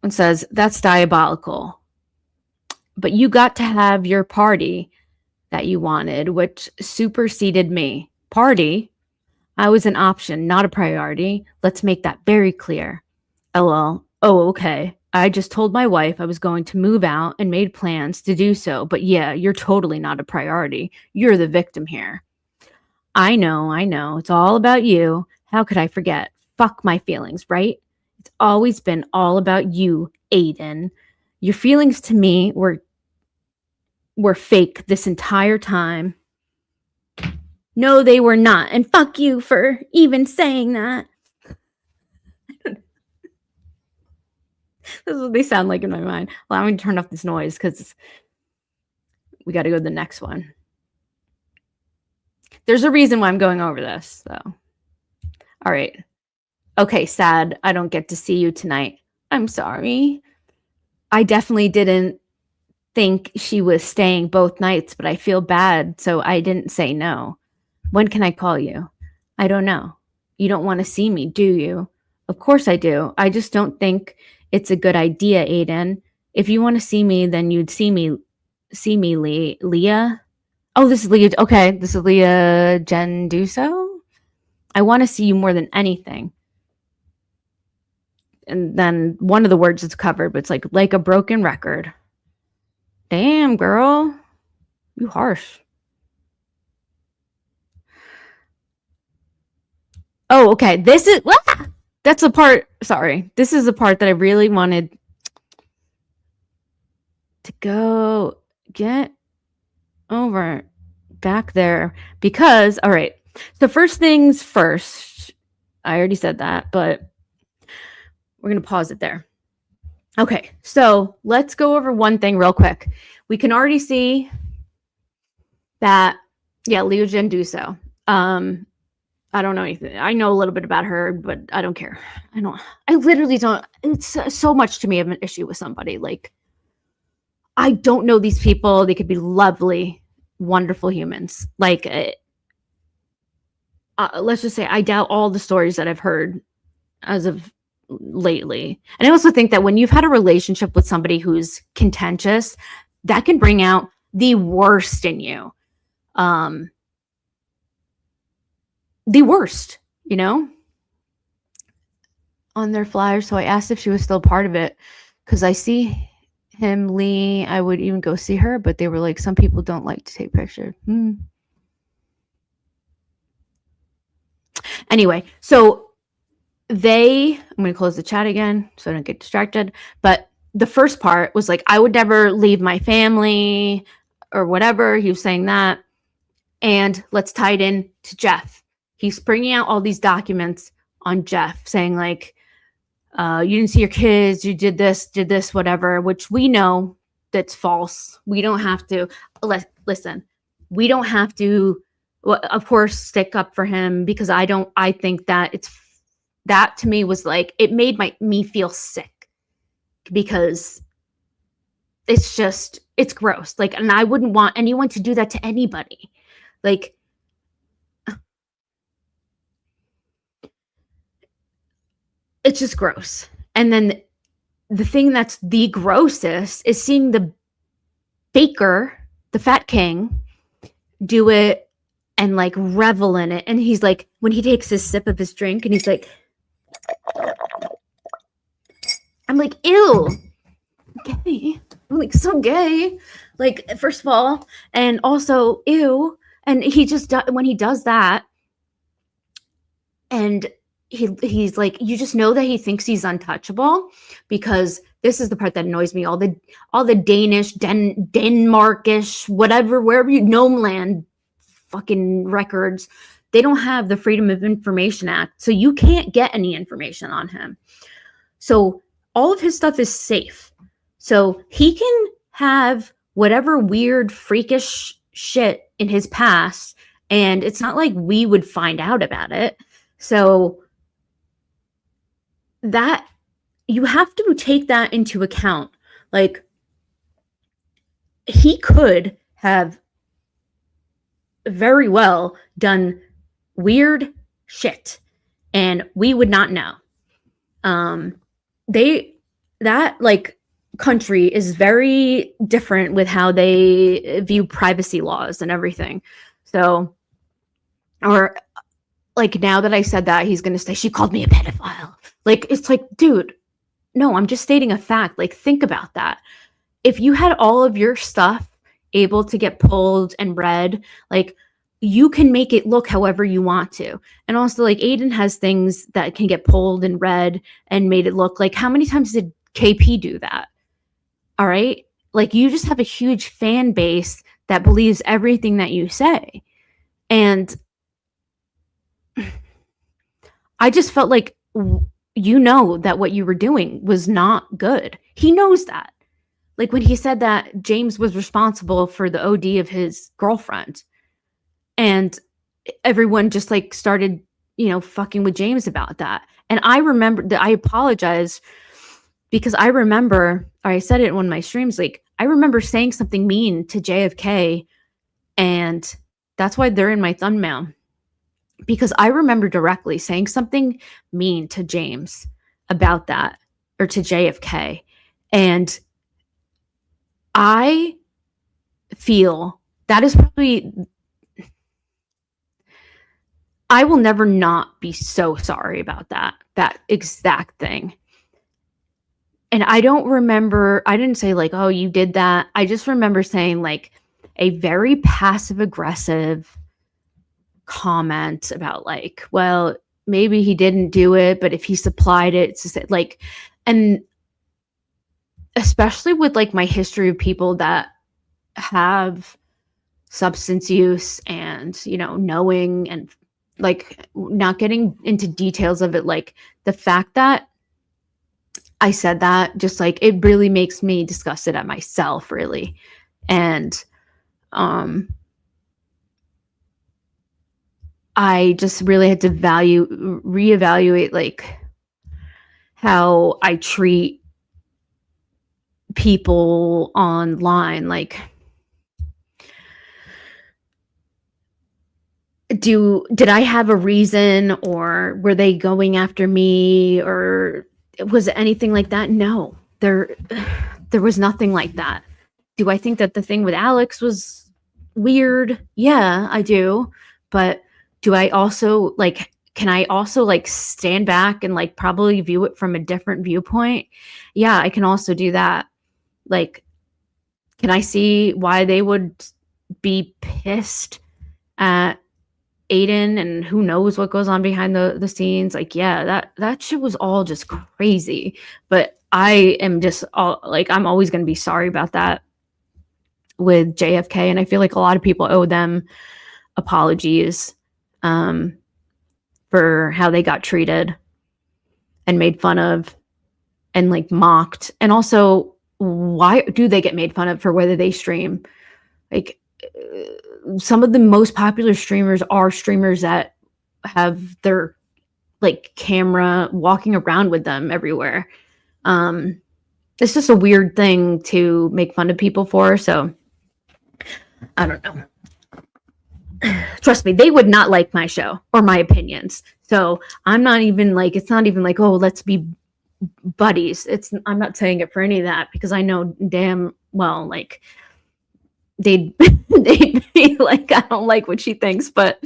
It says, that's diabolical. But you got to have your party that you wanted, which superseded me. Party? I was an option, not a priority. Let's make that very clear. LL. Oh, okay. I just told my wife I was going to move out and made plans to do so. But yeah, you're totally not a priority. You're the victim here. I know. It's all about you. How could I forget? Fuck my feelings, right? It's always been all about you, Aiden. Your feelings to me were fake this entire time. No, they were not. And fuck you for even saying that. This is what they sound like in my mind. Allow me to turn off this noise because we got to go to the next one. There's a reason why I'm going over this, so. All right. Okay, sad. I don't get to see you tonight. I'm sorry. I definitely didn't think she was staying both nights, but I feel bad, so I didn't say no. When can I call you? I don't know. You don't want to see me, do you? Of course I do. I just don't think it's a good idea, Aiden. If you want to see me, then you'd see me, Leah. Oh, this is Leah. Okay, this is Leah Genduso. I want to see you more than anything. And then one of the words is covered, but it's like a broken record. Damn, girl. You harsh. Oh, okay. This is... That's the part... Sorry. This is the part that I really wanted to go get over back there. Because... All right. So first things first. I already said that, but we're going to pause it there. Okay. So let's go over one thing real quick. We can already see that... Yeah, Leah Genduso. I don't know anything. I know a little bit about her, but I don't care. I literally don't. It's so much to me of an issue with somebody. Like, I don't know these people. They could be lovely, wonderful humans. Like, let's just say I doubt all the stories that I've heard as of lately. And I also think that when you've had a relationship with somebody who's contentious, that can bring out the worst in you. The worst, you know, on their flyer. So I asked if she was still part of it because I see him, Lee. I would even go see her, but they were like, some people don't like to take pictures. Anyway, so I'm going to close the chat again so I don't get distracted. But the first part was like, I would never leave my family or whatever. He was saying that. And let's tie it in to Jeff. He's bringing out all these documents on Jeff saying like, you didn't see your kids, you did this, whatever, which we know that's false. We don't have to, listen, we don't have to, well, of course, stick up for him because I think that that to me was like, it made me feel sick because it's gross. Like, and I wouldn't want anyone to do that to anybody. Like, it's just gross. And then the thing that's the grossest is seeing the baker, the fat king, do it and like revel in it. And he's like, when he takes his sip of his drink and he's like, I'm like, ew, gay. I'm like, so gay. Like, first of all, and also, ew. And he just, when he does that, and he's like, you just know that he thinks he's untouchable, because this is the part that annoys me. All the Danish, Denmarkish, whatever, wherever you, Gnome Land fucking records, they don't have the Freedom of Information Act, so you can't get any information on him. So all of his stuff is safe. So he can have whatever weird, freakish shit in his past, and it's not like we would find out about it. So that you have to take that into account. Like, he could have very well done weird shit and we would not know. That like country is very different with how they view privacy laws and everything. So, or like, now that I said that, he's going to say, she called me a pedophile. Like, it's like, dude, no, I'm just stating a fact. Like, think about that. If you had all of your stuff able to get pulled and read, like, you can make it look however you want to. And also, like, Aiden has things that can get pulled and read and made it look like, how many times did KP do that? All right. Like, you just have a huge fan base that believes everything that you say. And I just felt like, you know, that what you were doing was not good. He knows that. Like, when he said that James was responsible for the OD of his girlfriend, and everyone just like started, you know, fucking with James about that. And I remember that, I apologize, because I remember, or I said it in one of my streams, like, I remember saying something mean to JFK, and that's why they're in my thumbnail, because I remember directly saying something mean to James about that, or to JFK. And I feel that is probably, I will never not be so sorry about that exact thing. And I don't remember, I didn't say like, oh, you did that. I just remember saying like a very passive aggressive comment about like, well, maybe he didn't do it, but if he supplied it, it's just like, and especially with like my history of people that have substance use and, you know, knowing and like not getting into details of it, like the fact that I said that, just like, it really makes me disgusted at myself, really. And I just really had to reevaluate like how I treat people online. Like, did I have a reason, or were they going after me, or was it anything like that? No, there was nothing like that. Do I think that the thing with Alex was weird? Yeah, I do. But do I also like, can I also like stand back and like probably view it from a different viewpoint? Yeah, I can also do that. Like, can I see why they would be pissed at Aiden and who knows what goes on behind the scenes? Like, yeah, that shit was all just crazy. But I am just all like, I'm always going to be sorry about that with JFK. And I feel like a lot of people owe them apologies for how they got treated and made fun of and like mocked. And also, why do they get made fun of for whether they stream? Like, some of the most popular streamers are streamers that have their like camera walking around with them everywhere. It's just a weird thing to make fun of people for. So I don't know. Trust me, they would not like my show or my opinions. So I'm not even like, it's not even like, oh, let's be buddies. I'm not saying it for any of that, because I know damn well, like, they'd be like, I don't like what she thinks. But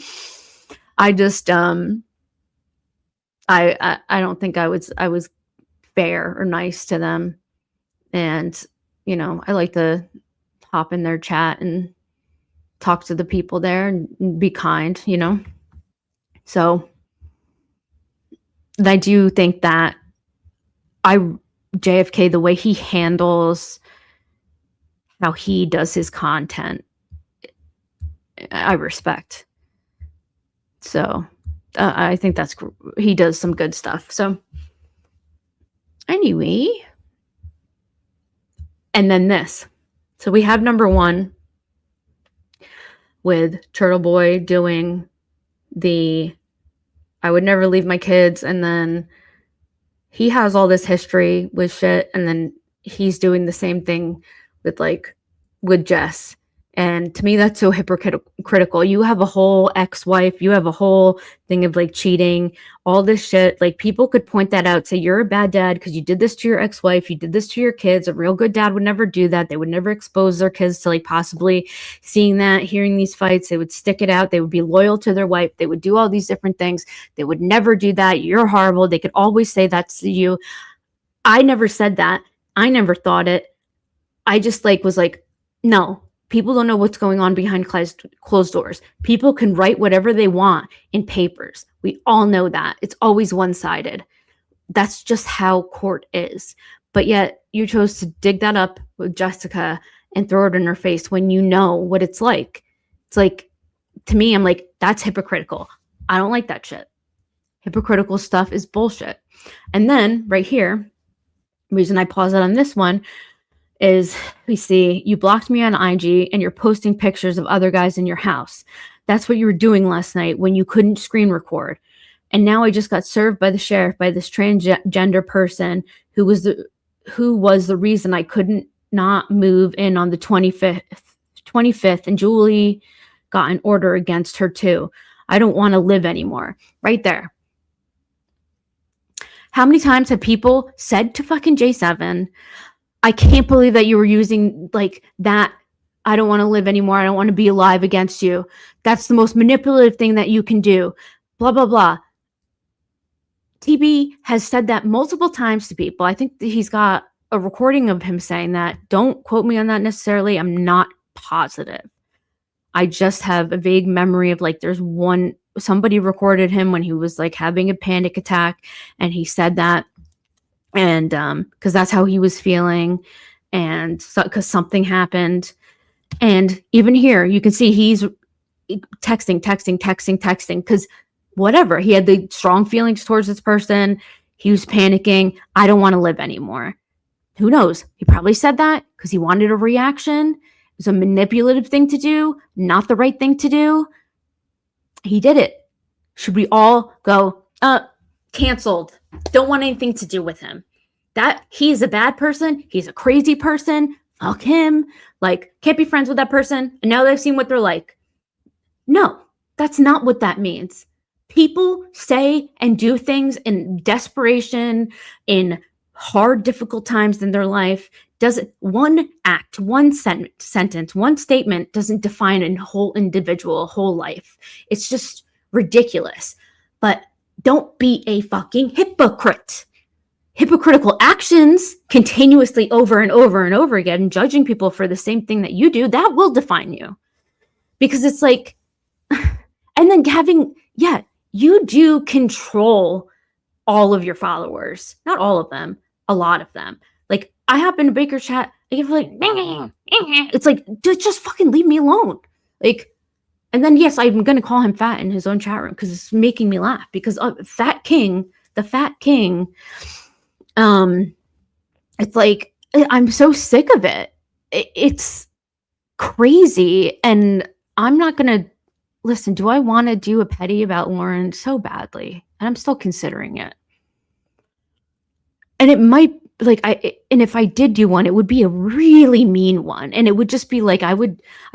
I just I don't think I was fair or nice to them. And, you know, I like to hop in their chat and talk to the people there and be kind, you know. So I do think that JFK, the way he handles how he does his content, I respect. So I think he does some good stuff. So anyway, and then this. So we have number 1 with Turtle Boy doing the I would never leave my kids, and then he has all this history with shit, and then he's doing the same thing with Jess. And to me, that's so hypocritical. You have a whole ex-wife, you have a whole thing of like cheating, all this shit. Like, people could point that out, say you're a bad dad because you did this to your ex-wife, you did this to your kids. A real good dad would never do that. They would never expose their kids to like possibly seeing that, hearing these fights. They would stick it out. They would be loyal to their wife. They would do all these different things. They would never do that. You're horrible. They could always say that to you. I never said that. I never thought it. I just was like, no. People don't know what's going on behind closed doors. People can write whatever they want in papers. We all know that. It's always one-sided. That's just how court is. But yet you chose to dig that up with Jessica and throw it in her face when you know what it's like. It's like, to me, I'm like, that's hypocritical. I don't like that shit. Hypocritical stuff is bullshit. And then right here, reason I pause it on this one is, we see you blocked me on IG and you're posting pictures of other guys in your house. That's what you were doing last night when you couldn't screen record. And now I just got served by the sheriff by this transgender person who was the reason I couldn't not move in on the 25th, and Julie got an order against her too. I don't want to live anymore. Right there. How many times have people said to fucking J7, I can't believe that you were using like that. I don't want to live anymore. I don't want to be alive against you. That's the most manipulative thing that you can do. Blah, blah, blah. TB has said that multiple times to people. I think that he's got a recording of him saying that. Don't quote me on that necessarily. I'm not positive. I just have a vague memory of like, somebody recorded him when he was like having a panic attack, and he said that. And because that's how he was feeling, and because something happened. And even here you can see he's texting because whatever, he had the strong feelings towards this person. He was panicking. I don't want to live anymore. Who knows? He probably said that because he wanted a reaction. It was a manipulative thing to do, not the right thing to do. He did it. Should we all go canceled? Don't want anything to do with him. That he's a bad person. He's a crazy person. Fuck him. Like, can't be friends with that person. And now they've seen what they're like. No, that's not what that means. People say and do things in desperation, in hard, difficult times in their life. One act, one sentence, one statement doesn't define a whole individual, a whole life. It's just ridiculous. But don't be a fucking hypocrite. Hypocritical actions continuously over and over and over again, judging people for the same thing that you do, that will define you. Because it's like, and then you do control all of your followers. Not all of them, a lot of them. Like, I hop into Baker's chat, I get like, it's like, dude, just fucking leave me alone. Like, and then, yes, I'm going to call him fat in his own chat room because it's making me laugh. Because the fat king, it's like, I'm so sick of it. It's crazy. And I'm not going to, listen, do I want to do a petty about Lauren so badly? And I'm still considering it. And it might, and if I did do one, it would be a really mean one. And it would just be like, I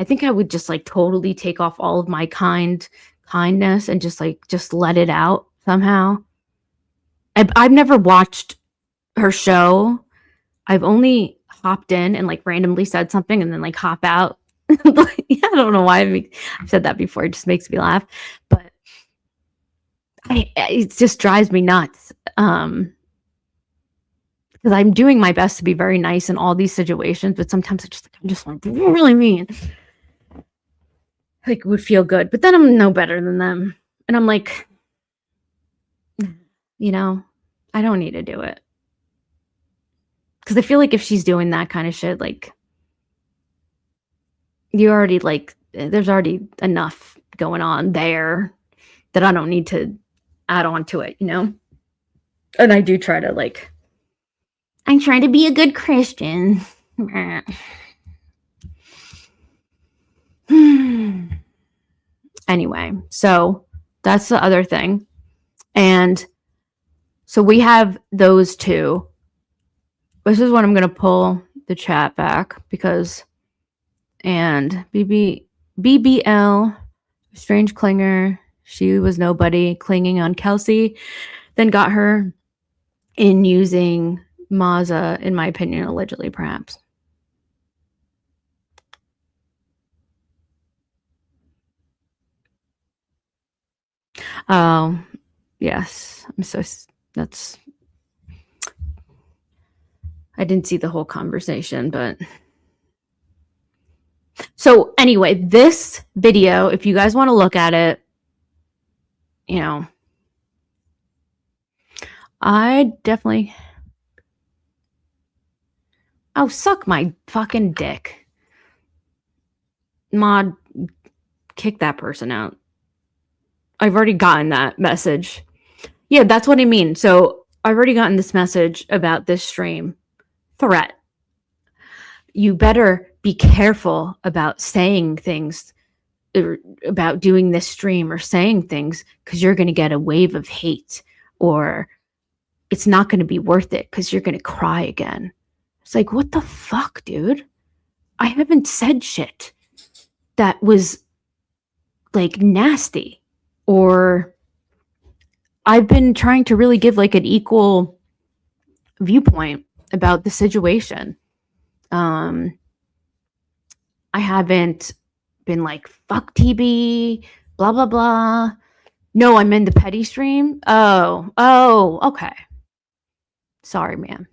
think I would just like totally take off all of my kindness and just let it out somehow. I've never watched her show. I've only hopped in and like randomly said something and then like hop out. I don't know why I've said that before. It just makes me laugh, but it just drives me nuts. Because I'm doing my best to be very nice in all these situations, but sometimes I'm just like really mean. Like, would feel good, but then I'm no better than them, and I'm like, I don't need to do it. Because I feel like if she's doing that kind of shit, like, you already there's already enough going on there that I don't need to add on to it, you know? And I do try to like, I'm trying to be a good Christian. Anyway, so that's the other thing. And so we have those two. This is when I'm going to pull the chat back because, and BBL, Strange Clinger, she was nobody clinging on Kelsey, then got her in using Maza, in my opinion, allegedly, perhaps. Oh, yes. I didn't see the whole conversation, but. So anyway, this video, if you guys want to look at it, you know, I definitely. Oh, suck my fucking dick. Mod, kick that person out. I've already gotten that message. Yeah, that's what I mean. So I've already gotten this message about this stream. Threat. You better be careful about saying things, or about doing this stream or saying things, because you're going to get a wave of hate, or it's not going to be worth it because you're going to cry again. It's like, what the fuck, dude? I haven't said shit that was like nasty, or I've been trying to really give like an equal viewpoint about the situation. I haven't been like, fuck TB, blah, blah, blah. No, I'm in the petty stream. Oh, okay. Sorry, man.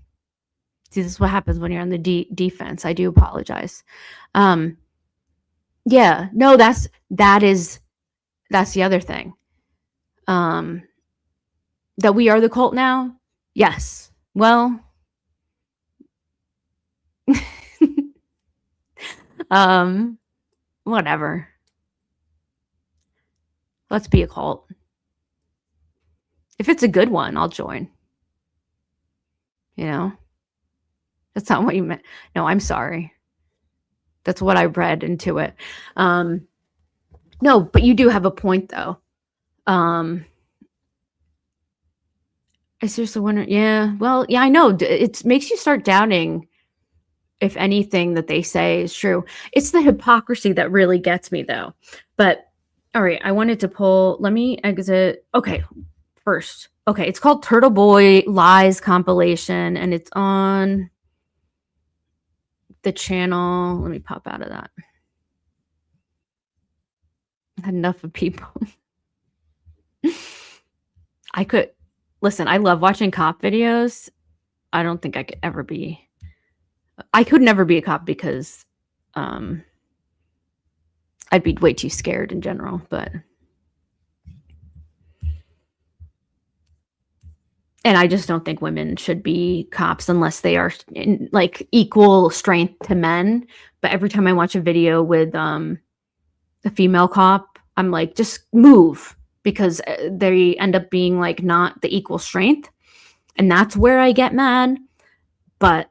See, this is what happens when you're on the defense. I do apologize. Yeah, no, that's the other thing. That we are the cult now? Yes. Well, whatever. Let's be a cult. If it's a good one, I'll join. You know? That's not what you meant. No, I'm sorry. That's what I read into it. No, but you do have a point, though. I seriously wonder. Yeah, well, yeah, I know. It makes you start doubting if anything that they say is true. It's the hypocrisy that really gets me, though. But, all right, I wanted to pull. Let me exit. Okay, first. Okay, it's called Turtle Boy Lies Compilation, and it's on the channel. Let me pop out of that. Enough of people. I could listen. I love watching cop videos. I don't think I could ever be. I could never be a cop because I'd be way too scared in general. But and I just don't think women should be cops unless they are in like equal strength to men. But every time I watch a video with a female cop, I'm like, just move, because they end up being like not the equal strength. And that's where I get mad. But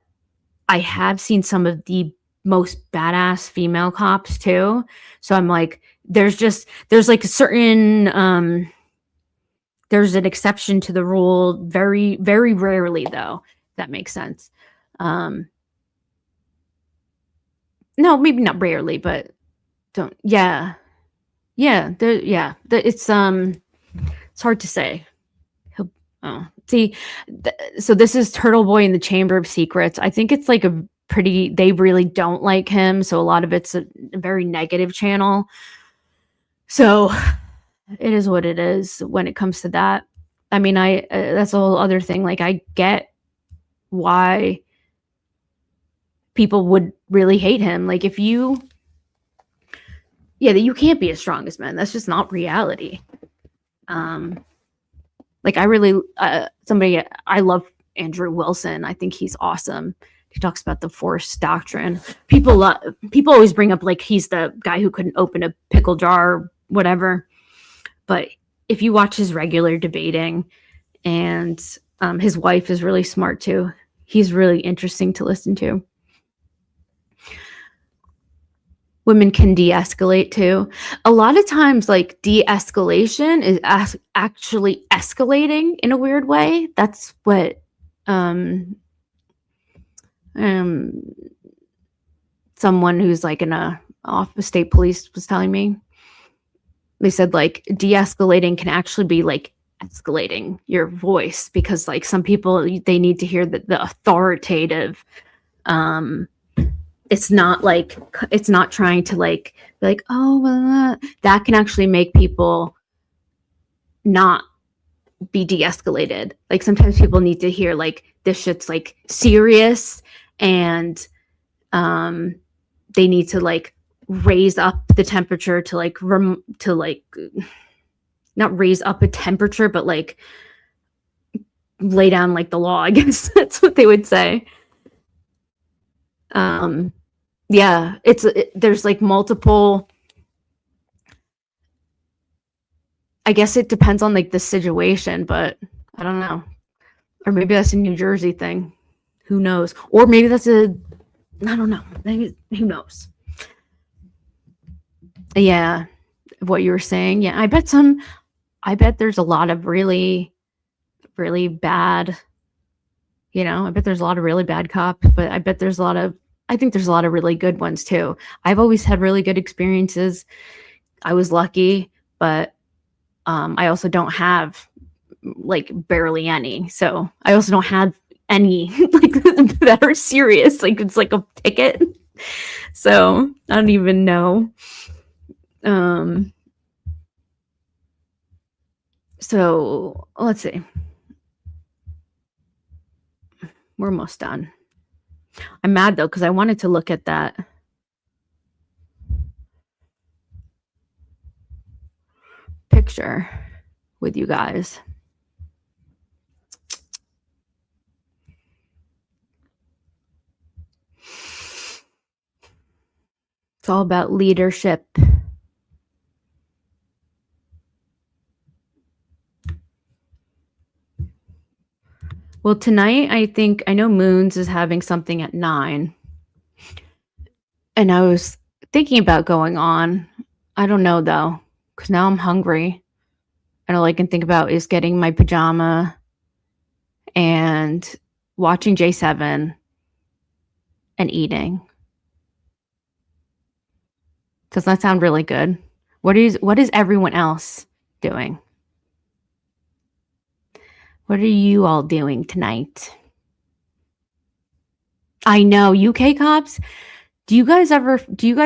I have seen some of the most badass female cops too. So I'm like, there's like a certain, there's an exception to the rule. Very, very rarely though, if that makes sense. No, maybe not rarely, but don't, yeah. Yeah, it's hard to say. So this is Turtle Boy in the Chamber of Secrets. I think it's like they really don't like him, so a lot of it's a very negative channel. So it is what it is when it comes to that. I mean, that's a whole other thing. Like, I get why people would really hate him. Like, if you you can't be as strong as men. That's just not reality. Like, I really, I love Andrew Wilson. I think he's awesome. He talks about the Force doctrine. People always bring up like he's the guy who couldn't open a pickle jar or whatever. But if you watch his regular debating, and his wife is really smart too. He's really interesting to listen to. Women can de-escalate too. A lot of times, like, de-escalation is actually escalating in a weird way. That's what someone who's like in a office state police was telling me. They said, like, de-escalating can actually be like escalating your voice, because like some people, they need to hear the authoritative, it's not trying to like be like, oh, that can actually make people not be de-escalated. Like sometimes people need to hear like this shit's like serious, and they need to like raise up the temperature to like not raise up a temperature, but like lay down like the law. I guess that's what they would say. Yeah, there's like multiple. I guess it depends on like the situation, but I don't know. Or maybe that's a New Jersey thing. Who knows? Or maybe that's I don't know. Maybe, who knows? Yeah, what you were saying. Yeah, I bet there's a lot of really, really bad, I bet there's a lot of really bad cops, but I think there's a lot of really good ones too. I've always had really good experiences. I was lucky, but I also don't have like barely any. So I also don't have any like that are serious. Like it's like a ticket. So I don't even know. So let's see. We're almost done. I'm mad though, because I wanted to look at that picture with you guys. It's all about leadership. Well, tonight, I know Moons is having something at 9. And I was thinking about going on. I don't know, though, because now I'm hungry. And all I can think about is getting my pajama and watching J7 and eating. Does that sound really good? What is everyone else doing? What are you all doing tonight? I know, UK cops. Do you guys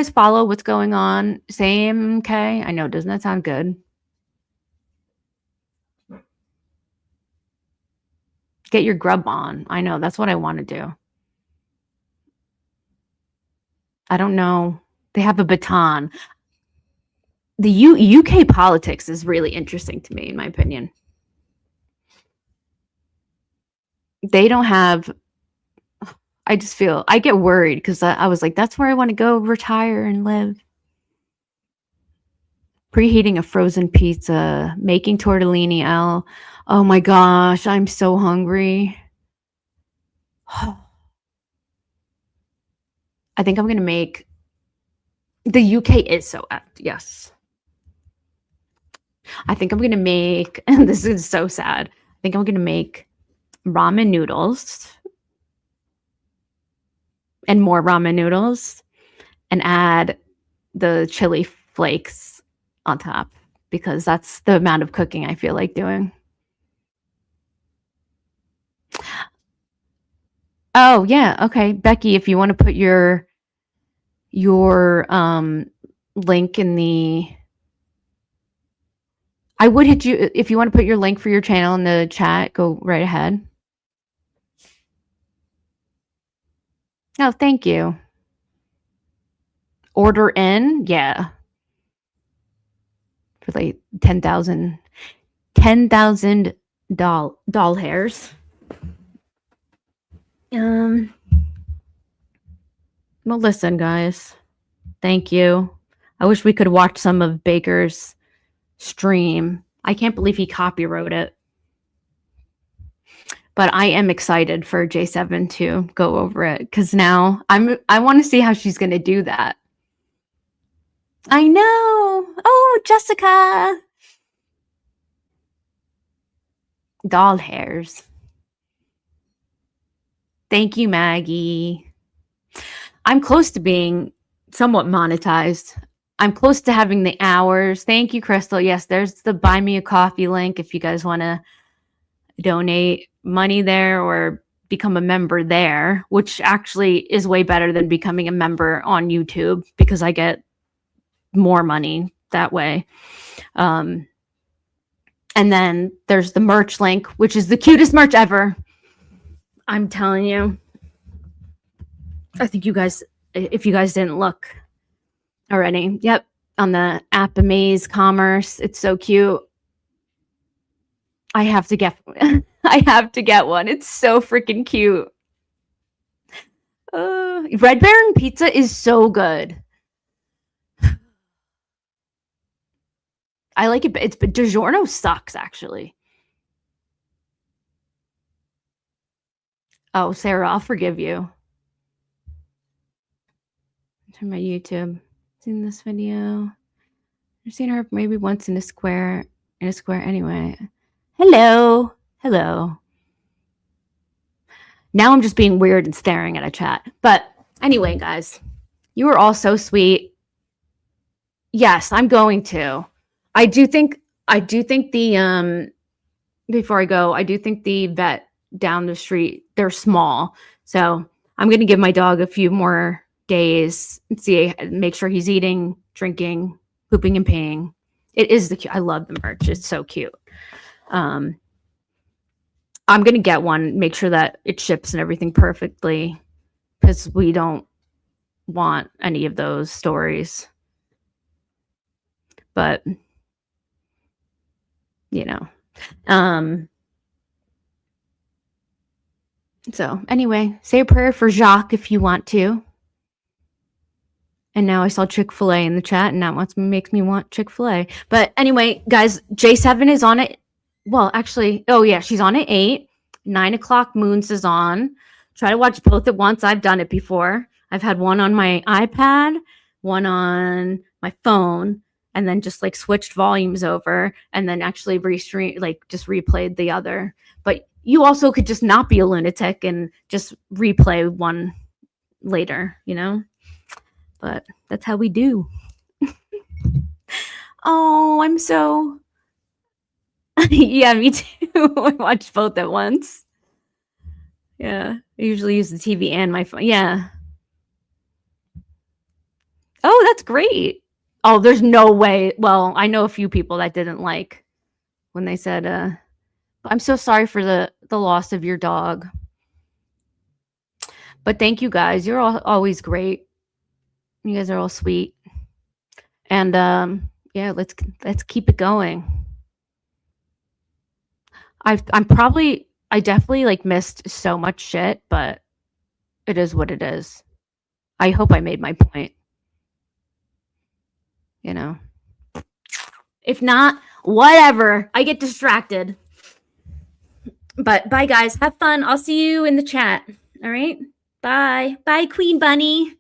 follow what's going on? Same, okay? I know, doesn't that sound good? Get your grub on. I know, that's what I want to do. I don't know. They have a baton. The UK politics is really interesting to me, in my opinion. They don't have. I just feel I get worried because I was like, that's where I want to go retire and live. Preheating a frozen pizza, making tortellini. Oh my gosh, I'm so hungry. I think I'm gonna make. The UK is so apt, yes. I think I'm gonna make, and this is so sad. I think I'm gonna make ramen noodles and more ramen noodles and add the chili flakes on top, because that's the amount of cooking I feel like doing. Oh yeah, okay, Becky, if you want to put your link in the, I would hit you if you want to put your link for your channel in the chat. Go right ahead. Oh, thank you. Order in, yeah, for like 10,000 doll hairs. Well, listen, guys. Thank you. I wish we could watch some of Baker's stream. I can't believe he copywrote it. But I am excited for J7 to go over it because now I want to see how she's going to do that. I know. Oh, Jessica. Doll hairs. Thank you, Maggie. I'm close to being somewhat monetized. I'm close to having the hours. Thank you, Crystal. Yes, there's the Buy Me a Coffee link if you guys want to donate money there or become a member there, which actually is way better than becoming a member on YouTube because I get more money that way. And then there's the merch link, which is the cutest merch ever. I'm telling you. I think you guys, if you guys didn't look already, yep, on the app Amaze Commerce, it's so cute. I have to get one. It's so freaking cute. Red Baron pizza is so good. I like it, but DiGiorno sucks actually. Oh, Sarah, I'll forgive you. Turn my YouTube. Seen this video. I've seen her maybe once in a square anyway. Hello. Hello. Now I'm just being weird and staring at a chat. But anyway, guys, you are all so sweet. Yes, I'm going to. I do think the before I go, I do think the vet down the street, they're small. So I'm gonna give my dog a few more days and make sure he's eating, drinking, pooping and peeing. It is I love the merch. It's so cute. I'm gonna get one, make sure that it ships and everything perfectly because we don't want any of those stories. But you know, so anyway, say a prayer for Jacques if you want to. And now I saw Chick-fil-A in the chat, and that makes me want Chick-fil-A. But anyway, guys, J7 is on it. Well, actually, oh yeah, she's on at 8. 9 o'clock Moons is on. Try to watch both at once. I've done it before. I've had one on my iPad, one on my phone, and then just like switched volumes over, and then actually just replayed the other. But you also could just not be a lunatic and just replay one later, you know? But that's how we do. Oh, I'm so... Yeah, me too. I watch both at once. Yeah, I usually use the TV and my phone. Yeah. Oh, that's great. Oh, there's no way. Well, I know a few people that didn't like when they said, I'm so sorry for the loss of your dog. But thank you guys. You're all always great. You guys are all sweet. And yeah, let's keep it going. I definitely like missed so much shit, but it is what it is. I hope I made my point. You know. If not, whatever. I get distracted. But bye guys. Have fun. I'll see you in the chat. All right? Bye. Bye, Queen Bunny.